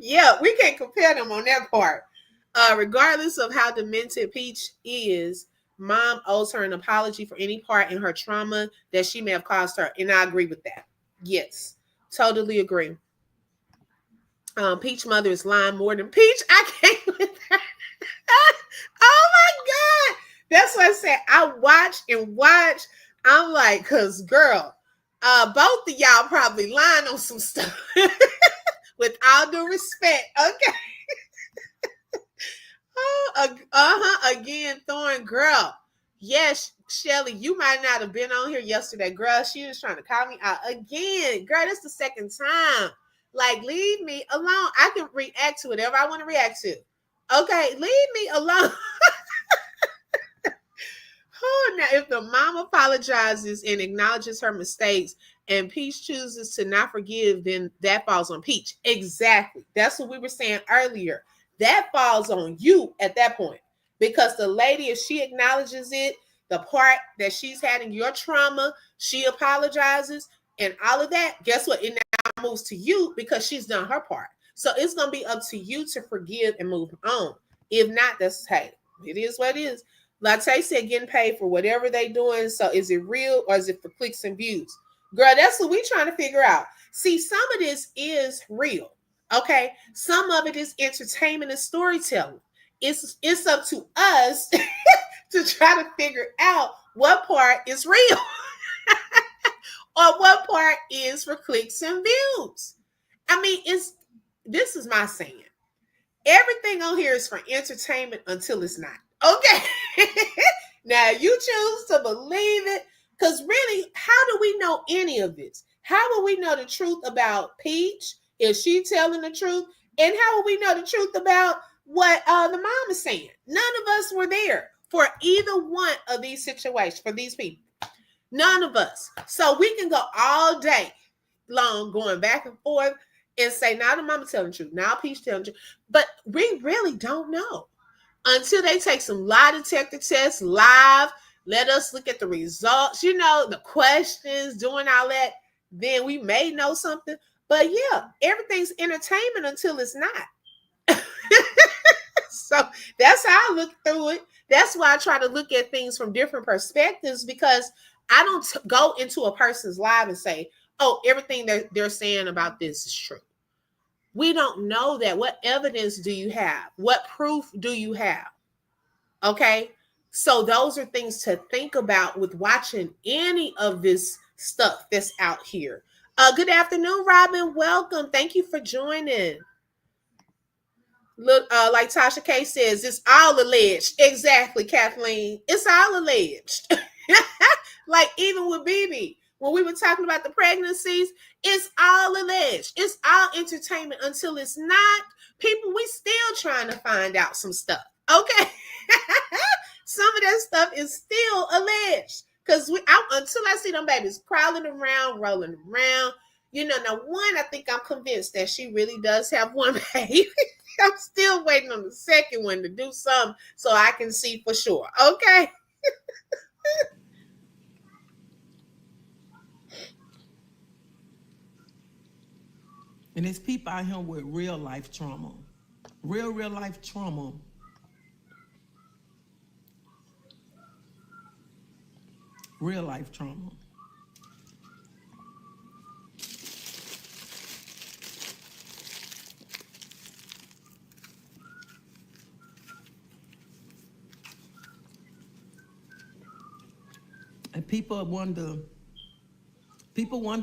Yeah, we can't compare them on that part. Regardless of how demented Peach is, Mom owes her an apology for any part in her trauma that she may have caused her. And I agree with that. Yes, totally agree. Peach mother is lying more than Peach. I can't with that. Oh my God. That's what I said. I watch and watch. I'm like, cause girl, both of y'all probably lying on some stuff. With all due respect. Okay. Again, Thorn girl. Yes, Shelly, you might not have been on here yesterday, girl. She was trying to call me out again. Girl, this the second time. Like, leave me alone. I can react to whatever I want to react to. Okay, leave me alone. Oh, now, if the mom apologizes and acknowledges her mistakes and Peach chooses to not forgive, then that falls on Peach. Exactly. That's what we were saying earlier. That falls on you at that point. Because the lady, if she acknowledges it, the part that she's had in your trauma, she apologizes and all of that, guess what? It now moves to you because she's done her part. So it's going to be up to you to forgive and move on. If not, that's, hey, it is what it is. Latte said getting paid for whatever they doing. So is it real or is it for clicks and views? Girl, that's what we trying to figure out. See, some of this is real. Okay. Some of it is entertainment and storytelling. It's up to us to try to figure out what part is real or what part is for clicks and views. I mean, this is my saying. Everything on here is for entertainment until it's not. Okay. Now you choose to believe it. Because really, how do we know any of this? How will we know the truth about Peach? Is she telling the truth? And how will we know the truth about what the mom is saying? None of us were there for either one of these situations, for these people. None of us. So we can go all day long going back and forth and say, now the mama telling the truth, now Peach telling the truth. But we really don't know until they take some lie detector tests live. Let us look at the results, the questions, doing all that. Then we may know something. But yeah, everything's entertainment until it's not. So that's how I look through it. That's why I try to look at things from different perspectives, because I don't go into a person's life and say, oh, everything that they're saying about this is true. We don't know that. What evidence do you have? What proof do you have? Okay. So those are things to think about with watching any of this stuff that's out here. Good afternoon, Robin. Welcome. Thank you for joining. Look, like Tasha K says, it's all alleged. Exactly, Kathleen. It's all alleged. Like even with BB, when we were talking about the pregnancies, it's all alleged. It's all entertainment until it's not. People, we still trying to find out some stuff. Okay. Some of that stuff is still alleged. Because until I see them babies crawling around, rolling around, now one, I think I'm convinced that she really does have one baby. I'm still waiting on the second one to do something so I can see for sure. Okay. And there's people out here with real life trauma. Real life trauma. Real life trauma. And people wonder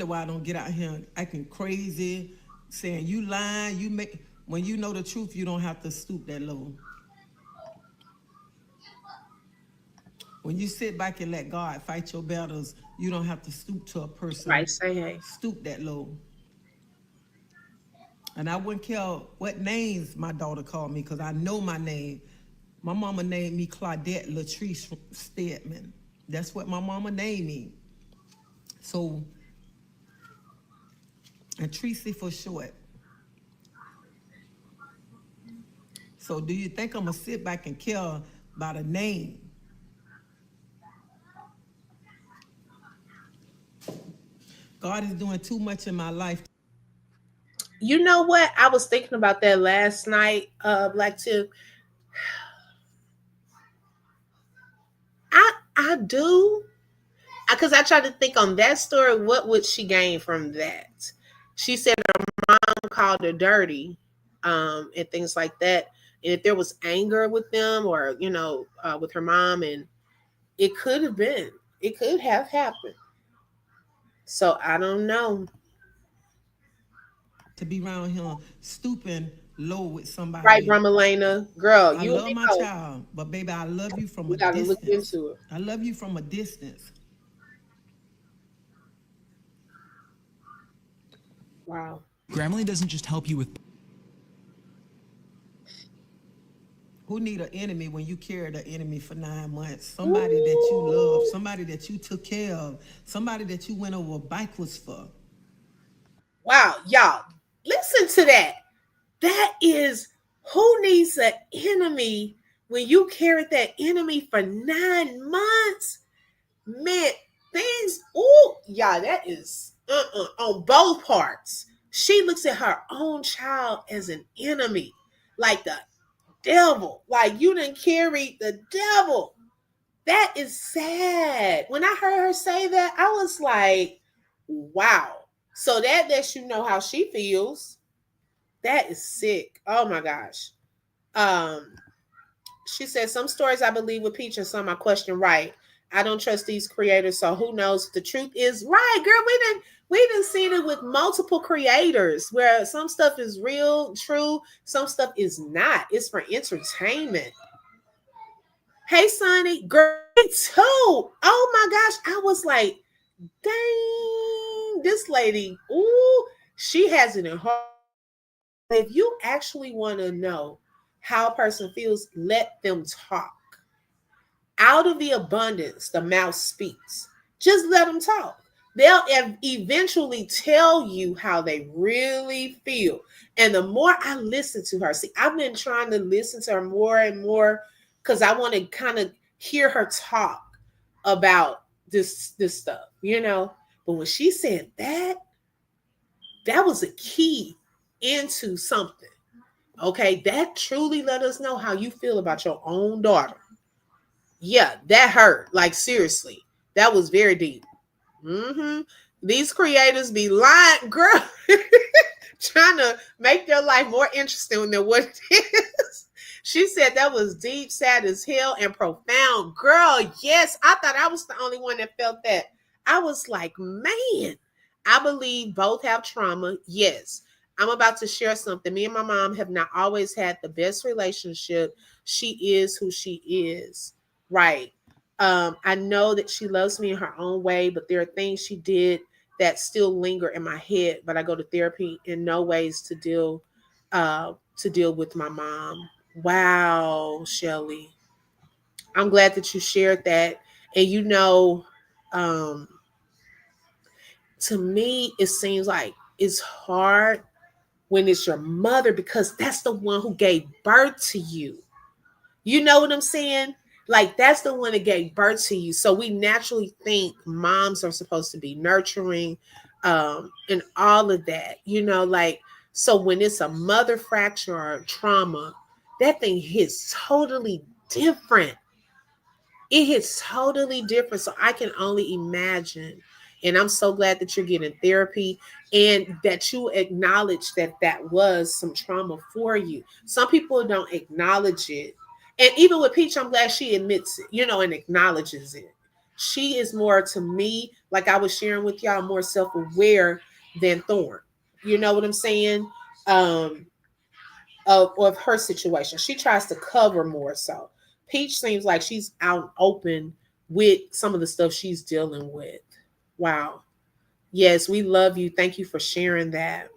why I don't get out here acting crazy, saying you lying, when you know the truth, you don't have to stoop that low. When you sit back and let God fight your battles, you don't have to stoop to a person. Right, say hey. Stoop that low. And I wouldn't care what names my daughter called me, because I know my name. My mama named me Claudette Latrice Stedman. That's what my mama named me. So, and Tracy for short. So do you think I'm going to sit back and care about a name? God is doing too much in my life. You know what? I was thinking about that last night, Black Tip. I do. Because I tried to think on that story, what would she gain from that? She said her mom called her dirty, and things like that. And if there was anger with them or, with her mom, and it could have happened. So I don't know. To be around him stooping low with somebody. Right, Bramalena. Girl, I love my child, but baby, I love you from a distance. We gotta look into it. I love you from a distance. Wow. Grammarly doesn't just help you with... Who need an enemy when you carried an enemy for 9 months? Somebody that you love, somebody that you took care of, somebody that you went over backwards for. Wow, y'all, listen to that. That is, who needs an enemy when you carried that enemy for 9 months? Man, things, yeah, that is on both parts. She looks at her own child as an enemy, like the devil. Like you didn't carry the devil. That is sad. When I heard her say that, I was like, wow. So that lets you know how she feels. That is sick. Oh my gosh. Um, she said some stories I believe with Peach and some I question. Right. I don't trust these creators, so who knows? The truth is right, girl. We didn't seen it with multiple creators where some stuff is real, true, some stuff is not. It's for entertainment. Hey, Sonny, girl, me too. Oh my gosh, I was like, dang, this lady, ooh, she has it in her. If you actually want to know how a person feels, let them talk. Out of the abundance, the mouth speaks. Just let them talk. They'll eventually tell you how they really feel. And the more I listen to her, see, I've been trying to listen to her more and more because I want to kind of hear her talk about this stuff, you know. But when she said that, that was a key into something. Okay, that truly let us know how you feel about your own daughter. Yeah, that hurt. Like seriously, that was very deep. Mm-hmm. These creators be lying, girl, trying to make their life more interesting than what it is. She said that was deep, sad as hell, and profound. Girl, yes, I thought I was the only one that felt that. I was like, man, I believe both have trauma. Yes. I'm about to share something. Me and my mom have not always had the best relationship. She is who she is. Right. I know that she loves me in her own way, but there are things she did that still linger in my head. But I go to therapy in no ways to deal with my mom. Wow, Shelly. I'm glad that you shared that. And um, to me, it seems like it's hard when it's your mother because that's the one who gave birth to you. You know what I'm saying? Like that's the one that gave birth to you. So we naturally think moms are supposed to be nurturing, and all of that. Like so when it's a mother fracture or trauma, that thing hits totally different. It hits totally different. So I can only imagine. And I'm so glad that you're getting therapy and that you acknowledge that that was some trauma for you. Some people don't acknowledge it. And even with Peach, I'm glad she admits it, and acknowledges it. She is more to me, like I was sharing with y'all, more self aware than Thorn. You know what I'm saying? Um, of her situation. She tries to cover more so. Peach seems like she's out open with some of the stuff she's dealing with. Wow. Yes, we love you. Thank you for sharing that.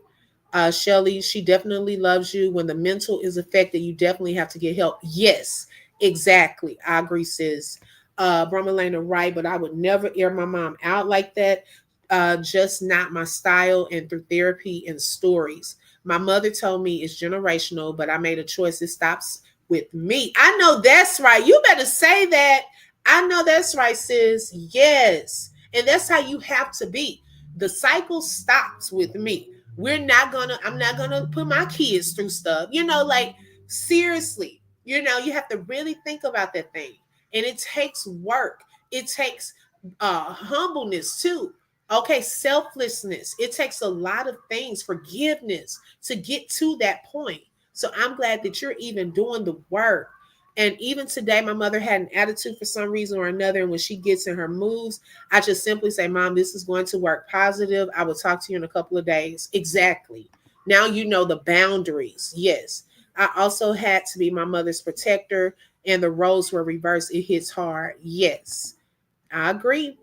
Shelly, she definitely loves you. When the mental is affected, you definitely have to get help. Yes, exactly. I agree, sis. Bromelina, right, but I would never air my mom out like that. Just not my style, and through therapy and stories. My mother told me it's generational, but I made a choice. It stops with me. I know that's right. You better say that. I know that's right, sis. Yes. And that's how you have to be. The cycle stops with me. I'm not gonna put my kids through stuff, like seriously, you have to really think about that thing. And it takes work. It takes humbleness too. Okay, selflessness. It takes a lot of things, forgiveness to get to that point. So I'm glad that you're even doing the work. And even today, my mother had an attitude for some reason or another. And when she gets in her moves, I just simply say, Mom, this is going to work positive. I will talk to you in a couple of days. Exactly. Now you know the boundaries. Yes. I also had to be my mother's protector, and the roles were reversed. It hits hard. Yes. I agree.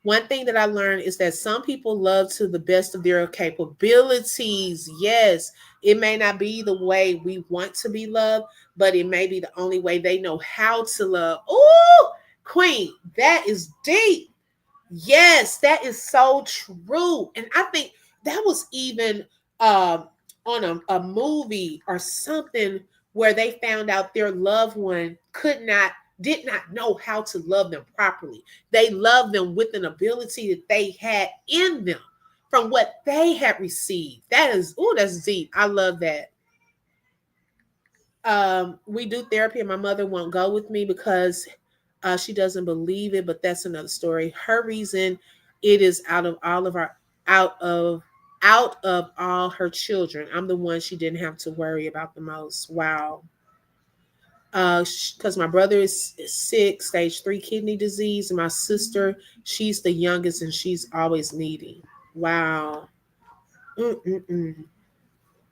One thing that I learned is that some people love to the best of their capabilities. Yes, it may not be the way we want to be loved, but it may be the only way they know how to love. Ooh, Queen, that is deep. Yes, that is so true. And I think that was even on a movie or something where they found out their loved one did not know how to love them properly. They loved them with an ability that they had in them from what they had received. That's deep. I love that. We do therapy, and my mother won't go with me because she doesn't believe it, but that's another story. Her reason, it is out of out of all her children, I'm the one she didn't have to worry about the most. Wow. Because my brother is sick, stage 3 kidney disease, and my sister, she's the youngest and she's always needy. Wow. Mm-mm-mm.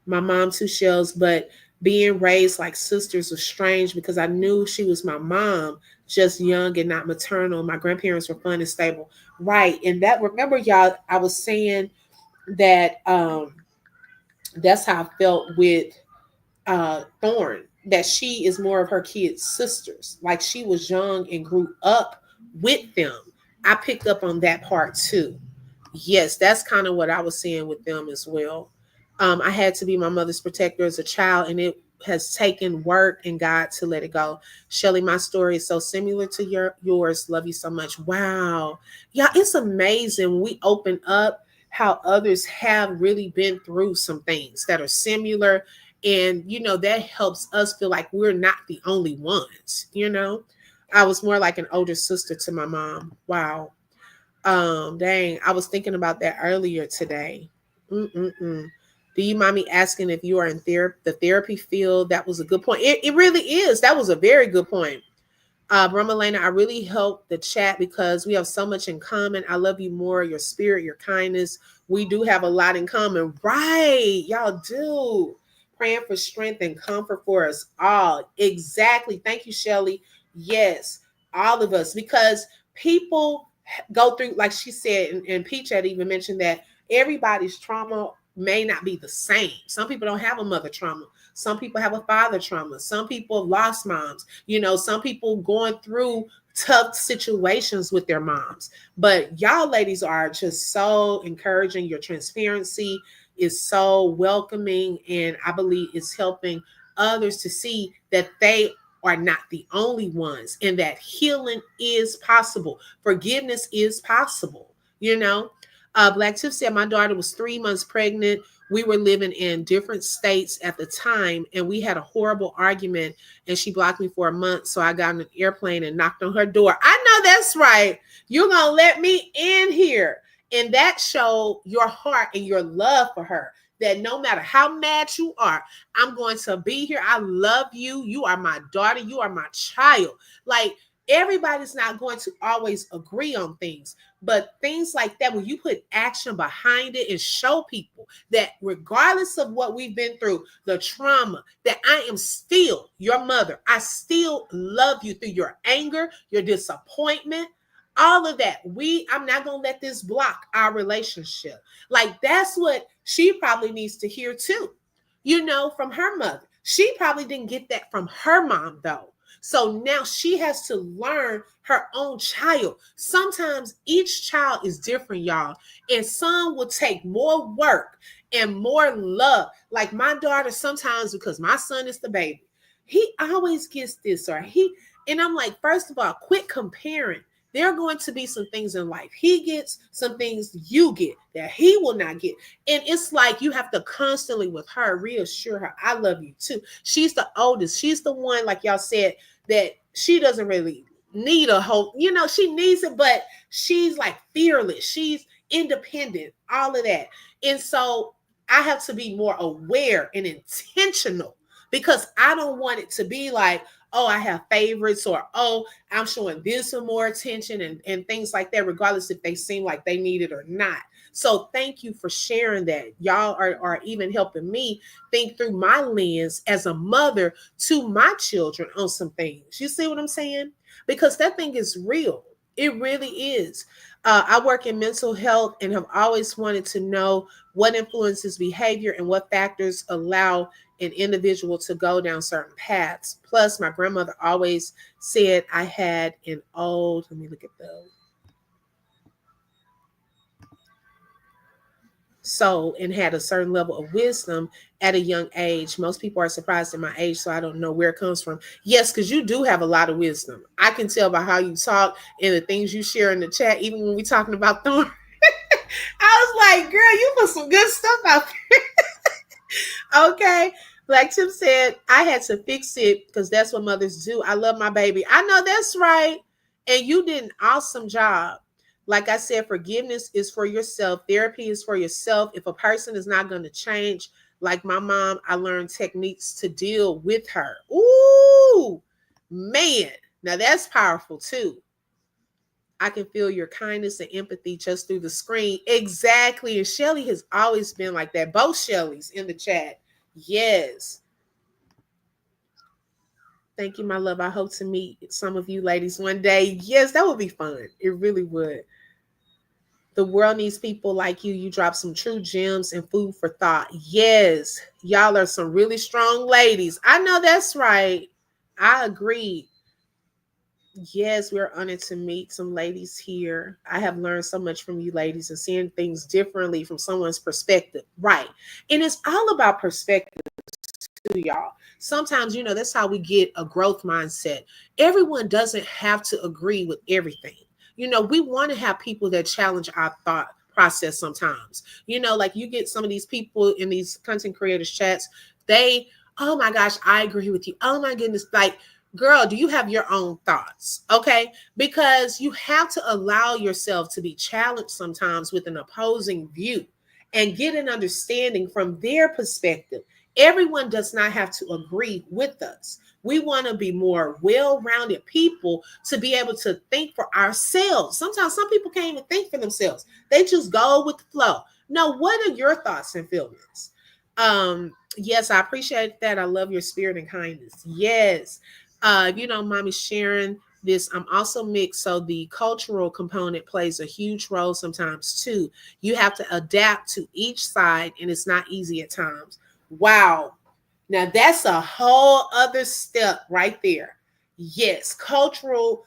My mom, 2 shells, but being raised like sisters was strange because I knew she was my mom, just young and not maternal. My grandparents were fun and stable. Right. And that, remember, y'all, I was saying that that's how I felt with Thorn, that she is more of her kids' sisters. Like she was young and grew up with them. I picked up on that part too. Yes, that's kind of what I was seeing with them as well. I had to be my mother's protector as a child, and it has taken work and God to let it go. Shelly, my story is so similar to yours. Love you so much. Wow. Yeah, it's amazing when we open up how others have really been through some things that are similar. And, that helps us feel like we're not the only ones. I was more like an older sister to my mom. Wow. Dang, I was thinking about that earlier today. Mm-mm-mm. Do you mind me asking if you are in the therapy field? That was a good point. It really is. That was a very good point. Bromelena, I really hope the chat because we have so much in common. I love you more, your spirit, your kindness. We do have a lot in common. Right. Y'all do. Praying for strength and comfort for us all. Exactly. Thank you, Shelly. Yes, all of us. Because people go through, like she said, and Peach had even mentioned that everybody's trauma may not be the same. Some people don't have a mother trauma. Some people have a father trauma. Some people have lost moms. Some people going through tough situations with their moms. But y'all ladies are just so encouraging. Your transparency is so welcoming. And I believe it's helping others to see that they are not the only ones and that healing is possible. Forgiveness is possible. Black Tiff said, my daughter was 3 months pregnant. We were living in different states at the time, and we had a horrible argument, and she blocked me for a month. So I got on an airplane and knocked on her door. I know that's right. You're going to let me in here. And that showed your heart and your love for her, that no matter how mad you are, I'm going to be here. I love you. You are my daughter. You are my child. Like, everybody's not going to always agree on things, but things like that, when you put action behind it and show people that regardless of what we've been through, the trauma, that I am still your mother. I still love you through your anger, your disappointment, all of that. I'm not going to let this block our relationship. Like, that's what she probably needs to hear too, from her mother. She probably didn't get that from her mom though. So now she has to learn her own child. Sometimes each child is different, y'all. And some will take more work and more love. Like my daughter, sometimes because my son is the baby, he always gets this and I'm like, first of all, quit comparing. There are going to be some things in life he gets, some things you get that he will not get. And it's like you have to constantly with her reassure her, I love you too. She's the oldest. She's the one, like y'all said, that she doesn't really need a whole, she needs it, but she's like fearless. She's independent, all of that. And so I have to be more aware and intentional because I don't want it to be like, oh, I have favorites or, oh, I'm showing this some more attention and things like that, regardless if they seem like they need it or not. So thank you for sharing that. Y'all are even helping me think through my lens as a mother to my children on some things. You see what I'm saying? Because that thing is real. It really is. I work in mental health and have always wanted to know what influences behavior and what factors allow an individual to go down certain paths. Plus, my grandmother always said I had an old, let me look at those. Soul and had a certain level of wisdom at a young age. Most people are surprised at my age, so I don't know where it comes from. Yes, because you do have a lot of wisdom. I can tell by how you talk and the things you share in the chat, even when we're talking about Thorn. I was like, girl, you put some good stuff out there. Okay. Like Tim said, I had to fix it because that's what mothers do. I love my baby. I know that's right. And you did an awesome job. Like I said, forgiveness is for yourself. Therapy is for yourself. If a person is not going to change, like my mom, I learned techniques to deal with her. Ooh, man. Now that's powerful too. I can feel your kindness and empathy just through the screen. Exactly. And Shelly has always been like that. Both Shellys in the chat. Yes. Thank you, my love. I hope to meet some of you ladies one day. Yes, that would be fun. It really would. The world needs people like you. You drop some true gems and food for thought. Yes, y'all are some really strong ladies. I know that's right. I agree. Yes, we're honored to meet some ladies here. I have learned so much from you ladies and seeing things differently from someone's perspective. Right. And it's all about perspective too, y'all. Sometimes, that's how we get a growth mindset. Everyone doesn't have to agree with everything. We want to have people that challenge our thought process sometimes. Like you get some of these people in these content creators chats, they, oh my gosh, I agree with you. Oh my goodness. Like, girl, do you have your own thoughts? Okay. Because you have to allow yourself to be challenged sometimes with an opposing view and get an understanding from their perspective. Everyone does not have to agree with us. We want to be more well-rounded people to be able to think for ourselves. Sometimes some people can't even think for themselves. They just go with the flow. No, what are your thoughts and feelings? Yes, I appreciate that. I love your spirit and kindness. Yes. Mommy sharing this, I'm also mixed. So the cultural component plays a huge role sometimes too. You have to adapt to each side, and it's not easy at times. Wow. Now that's a whole other step right there. Yes, cultural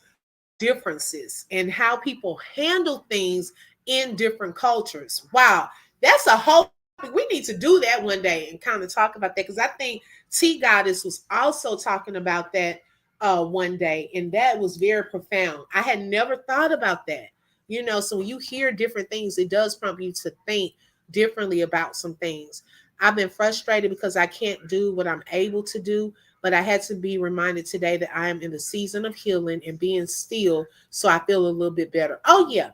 differences and how people handle things in different cultures. Wow. That's a whole, we need to do that one day and kind of talk about that because I think T Goddess was also talking about that one day, and that was very profound. I had never thought about that. So when you hear different things, it does prompt you to think differently about some things. I've been frustrated because I can't do what I'm able to do, but I had to be reminded today that I am in the season of healing and being still so I feel a little bit better. Oh, yeah.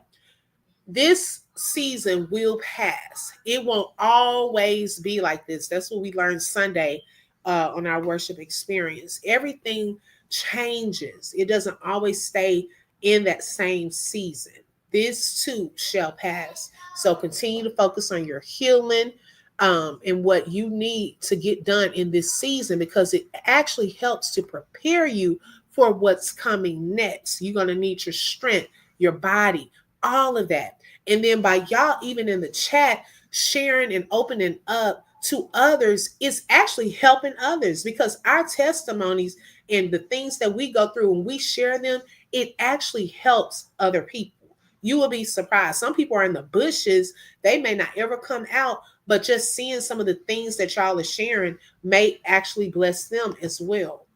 This season will pass. It won't always be like this. That's what we learned Sunday on our worship experience. Everything changes. It doesn't always stay in that same season. This too shall pass. So continue to focus on your healing and what you need to get done in this season because it actually helps to prepare you for what's coming next. You're going to need your strength, your body, all of that. And then by y'all, even in the chat, sharing and opening up to others is actually helping others because our testimonies and the things that we go through when we share them, it actually helps other people. You will be surprised. Some people are in the bushes. They may not ever come out, but just seeing some of the things that y'all are sharing may actually bless them as well.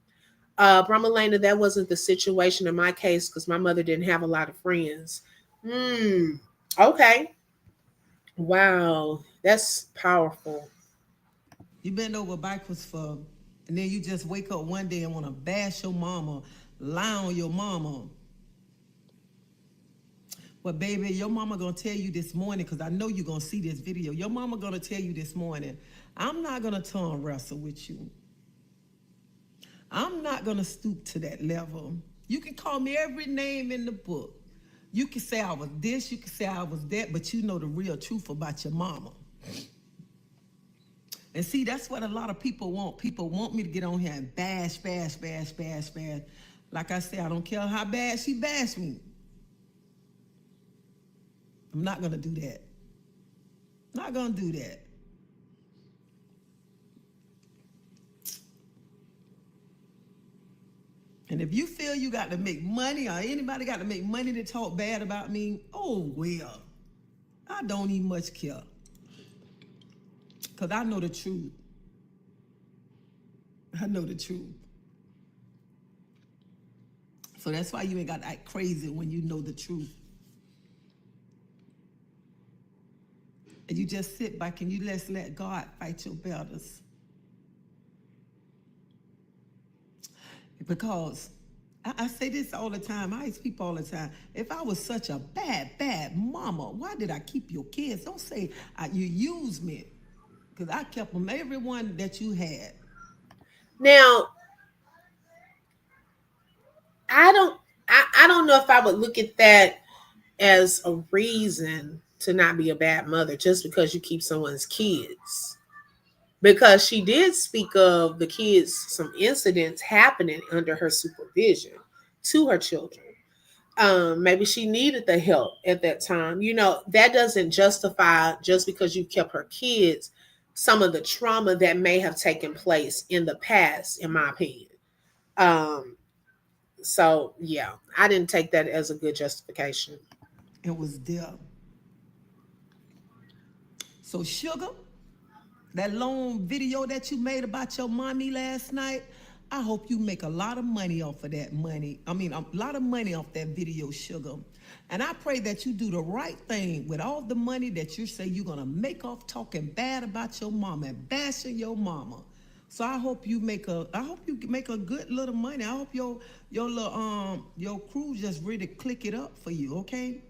Bramalena, that wasn't the situation in my case because my mother didn't have a lot of friends. Okay. Wow. That's powerful. You bend over backwards for, and then you just wake up one day and want to bash your mama, lie on your mama. But baby, your mama gonna tell you this morning, because I know you're gonna see this video. Your mama gonna tell you this morning, I'm not gonna tongue wrestle with you. I'm not gonna stoop to that level. You can call me every name in the book. You can say I was this, you can say I was that, but you know the real truth about your mama. And see, that's what a lot of people want. People want me to get on here and bash. Like I said, I don't care how bad she bashed me. I'm not gonna do that. Not gonna do that. And if you feel you got to make money or anybody got to make money to talk bad about me, oh well, I don't even much care. Because I know the truth. I know the truth. So that's why you ain't got to act crazy when you know the truth. And you just sit back and you just let God fight your battles. Because I say this all the time. I ask people all the time, if I was such a bad mama, why did I keep your kids? Don't say you used me. Because I kept them, everyone that you had. Now, I don't I don't know if I would look at that as a reason to not be a bad mother just because you keep someone's kids. Because she did speak of the kids, some incidents happening under her supervision to her children. Maybe she needed the help at that time. That doesn't justify just because you kept her kids some of the trauma that may have taken place in the past, in my opinion. Um, so yeah, I didn't take that as a good justification. It was there. So, Sugar, that long video that you made about your mommy last night, I hope you make a lot of money off of that money. I mean, a lot of money off that video, Sugar. And I pray that you do the right thing with all the money that you say you're going to make off talking bad about your mama and bashing your mama. So I hope you make a good little money. I hope your crew just really click it up for you, okay?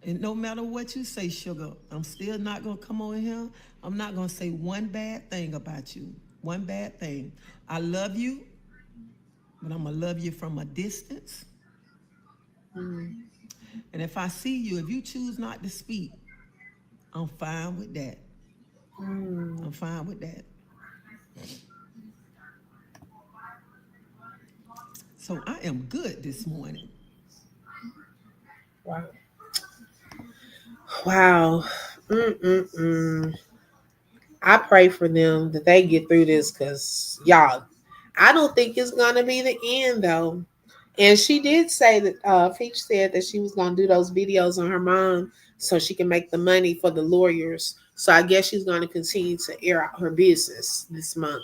And no matter what you say, Sugar, I'm still not going to come on here. I'm not going to say one bad thing about you. One bad thing. I love you, but I'm going to love you from a distance. Mm. And if I see you, if you choose not to speak, I'm fine with that. I'm Mm. fine with that. So I am good this morning. Wow. Wow. Mm-mm-mm. I pray for them that they get through this because, y'all, I don't think it's going to be the end, though. And she did say that, Peach said that she was going to do those videos on her mom so she can make the money for the lawyers. So I guess she's going to continue to air out her business this month.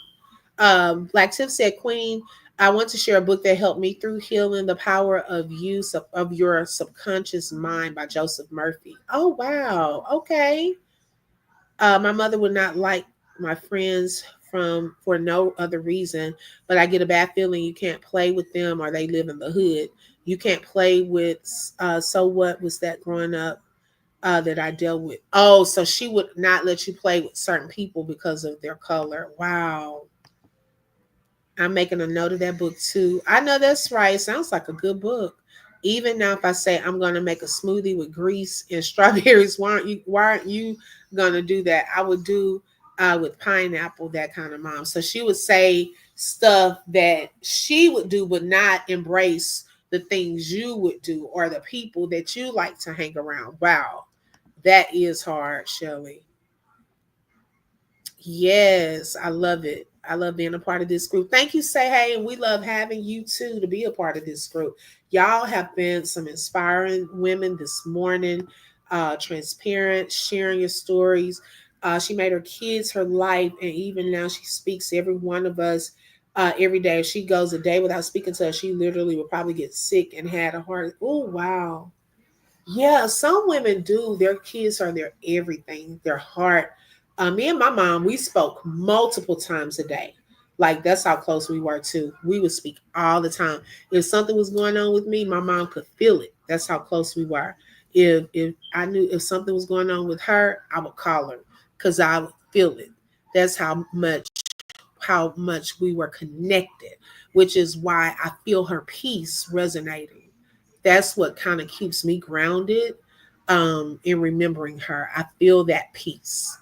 Black Tip said, Queen, I want to share a book that helped me through healing, The Power of Use of Your Subconscious Mind by Joseph Murphy. Oh, wow. Okay. My mother would not like my friends from for no other reason, but I get a bad feeling you can't play with them or they live in the hood. You can't play with. So what was that growing up that I dealt with? Oh, so she would not let you play with certain people because of their color. Wow. I'm making a note of that book too. I know that's right. It sounds like a good book. Even now, if I say I'm going to make a smoothie with grease and strawberries, why aren't you going to do that? I would do with pineapple, that kind of mom. So she would say stuff that she would do, but not embrace the things you would do or the people that you like to hang around. Wow, that is hard, Shelley. Yes, I love it. I love being a part of this group. Thank you, Say Hey, and we love having you too to be a part of this group. Y'all have been some inspiring women this morning, transparent, sharing your stories. She made her kids her life, and even now she speaks to every one of us every day. If she goes a day without speaking to us, she literally will probably get sick and had a heart. Oh, wow. Yeah, some women do. Their kids are their everything, their heart. Me and my mom, we spoke multiple times a day. Like that's how close we were too. We would speak all the time. If something was going on with me, my mom could feel it. That's how close we were. If I knew if something was going on with her, I would call her because I would feel it. That's how much we were connected, which is why I feel her peace resonating. That's what kind of keeps me grounded in remembering her. I feel that peace.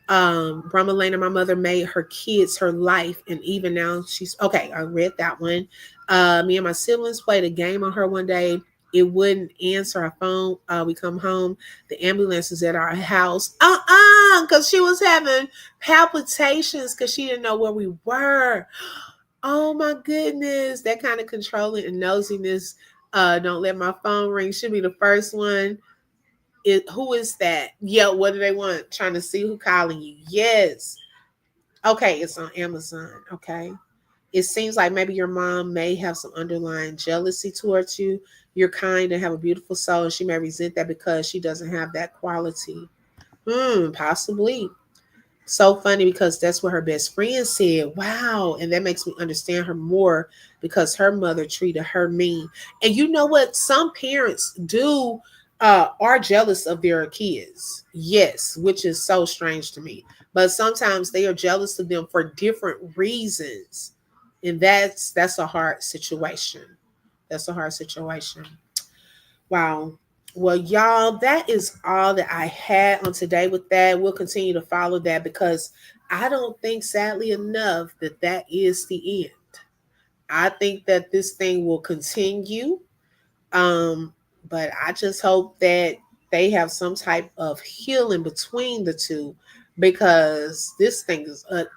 Brahma Lena, my mother made her kids her life, and even now she's okay. I read that one. Me and my siblings played a game on her one day. It wouldn't answer our phone. We come home, the ambulance is at our house. Because she was having palpitations because she didn't know where we were. Oh my goodness, that kind of controlling and nosiness. Don't let my phone ring. Should be the first one. Who is that? Yeah, what do they want? Trying to see who calling you. Yes. Okay, it's on Amazon. Okay. It seems like maybe your mom may have some underlying jealousy towards you. You're kind and have a beautiful soul, and she may resent that because she doesn't have that quality. Possibly. So funny because that's what her best friend said. Wow. And that makes me understand her more because her mother treated her mean. And you know what? Some parents do are jealous of their kids. Yes, which is so strange to me. But sometimes they are jealous of them for different reasons. And that's a hard situation. That's a hard situation. Wow. Well, y'all, that is all that I had on today with that. We'll continue to follow that because I don't think, sadly enough, that that is the end. I think that this thing will continue. Um, but I just hope that they have some type of healing between the two because this thing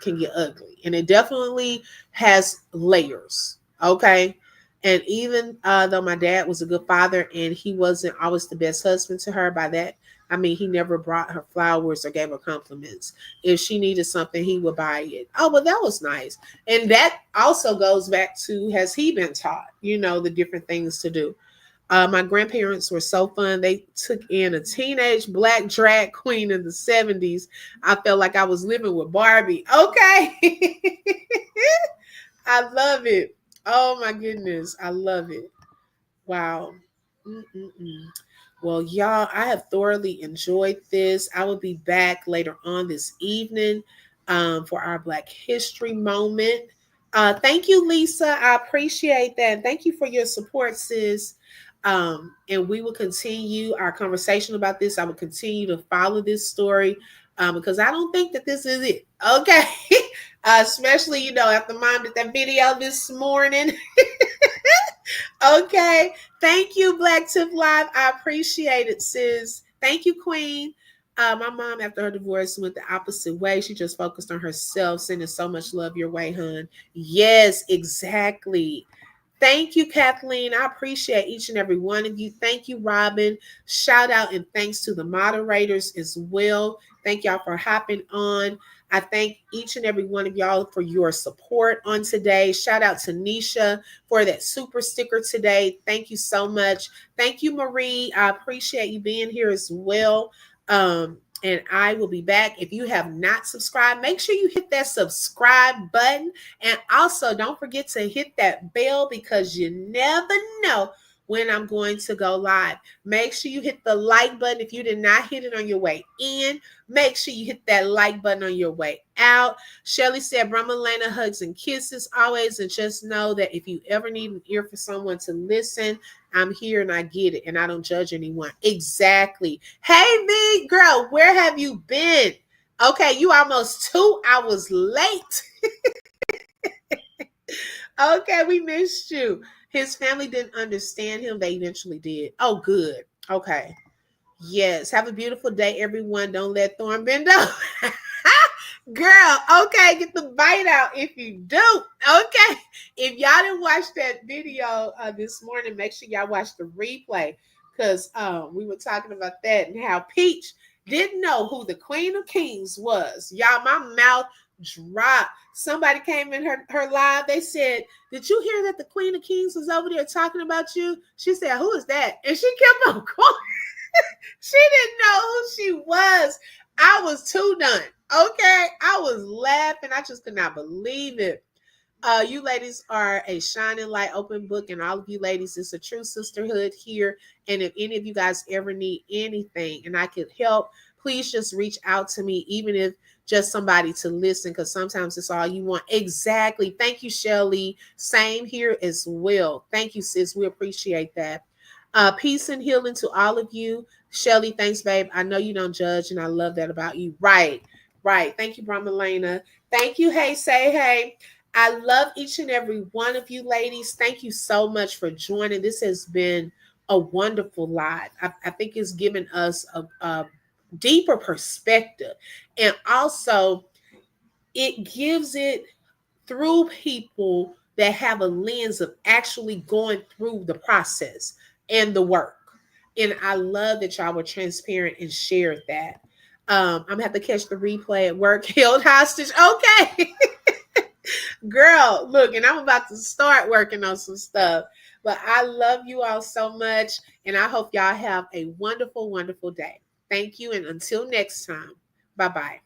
can get ugly and it definitely has layers. Okay. And even though my dad was a good father and he wasn't always the best husband to her, by that, I mean, he never brought her flowers or gave her compliments. If she needed something, he would buy it. Oh, well, that was nice. And that also goes back to has he been taught, the different things to do. My grandparents were so fun. They took in a teenage black drag queen in the 70s. I felt like I was living with Barbie. Okay. I love it. Oh my goodness. I love it. Wow. Mm-mm-mm. Well, y'all, I have thoroughly enjoyed this. I will be back later on this evening for our Black History moment. Thank you, Lisa. I appreciate that. Thank you for your support, sis. And we will continue our conversation about this. I will continue to follow this story because I don't think that this is it. Okay. Especially, after mom did that video this morning. Okay. Thank you, Black Tip Live. I appreciate it, sis. Thank you, Queen. My mom, after her divorce, went the opposite way. She just focused on herself, sending so much love your way, hun. Yes, exactly. Thank you, Kathleen. I appreciate each and every one of you. Thank you, Robin. Shout out and thanks to the moderators as well. Thank y'all for hopping on. I thank each and every one of y'all for your support on today. Shout out to Nisha for that super sticker today. Thank you so much. Thank you, Marie. I appreciate you being here as well. And I will be back. If you have not subscribed, make sure you hit that subscribe button. And also, don't forget to hit that bell because you never know when I'm going to go live. Make sure you hit the like button if you did not hit it on your way in. Make sure you hit that like button on your way out. Shelly said, Bramalena, hugs and kisses always. And just know that if you ever need an ear for someone to listen, I'm here and I get it. And I don't judge anyone. Exactly. Hey, me, girl, where have you been? Okay, you almost 2 hours late. Okay, we missed you. His family didn't understand him. They eventually did. Oh, good. Okay. Yes. Have a beautiful day, everyone. Don't let Thorn bend up. Girl, okay, get the bite out if you do. Okay. If y'all didn't watch that video this morning, make sure y'all watch the replay because we were talking about that and how Peach didn't know who the Queen of Kings was. Y'all, my mouth dropped. Somebody came in her live. They said, did you hear that the Queen of Kings was over there talking about you? She said, who is that? And she kept on going. She didn't know who she was. I was too done. Okay. I was laughing. I just could not believe it. You ladies are a shining light, open book, and all of you ladies, it's a true sisterhood here. And if any of you guys ever need anything and I could help, please just reach out to me, even if just somebody to listen, because sometimes it's all you want. Exactly. Thank you, Shelly. Same here as well. Thank you, sis. We appreciate that. Peace and healing to all of you. Shelly, thanks, babe. I know you don't judge, and I love that about you. Right, right. Thank you, Bramalena. Thank you, Hey Say Hey. I love each and every one of you ladies. Thank you so much for joining. This has been a wonderful live. I think it's given us a deeper perspective. And also, it gives it through people that have a lens of actually going through the process and the work. And I love that y'all were transparent and shared that. I'm gonna have to catch the replay at work, held hostage. Okay. Girl, look, and I'm about to start working on some stuff. But I love you all so much, and I hope y'all have a wonderful, wonderful day. Thank you, and until next time, bye-bye.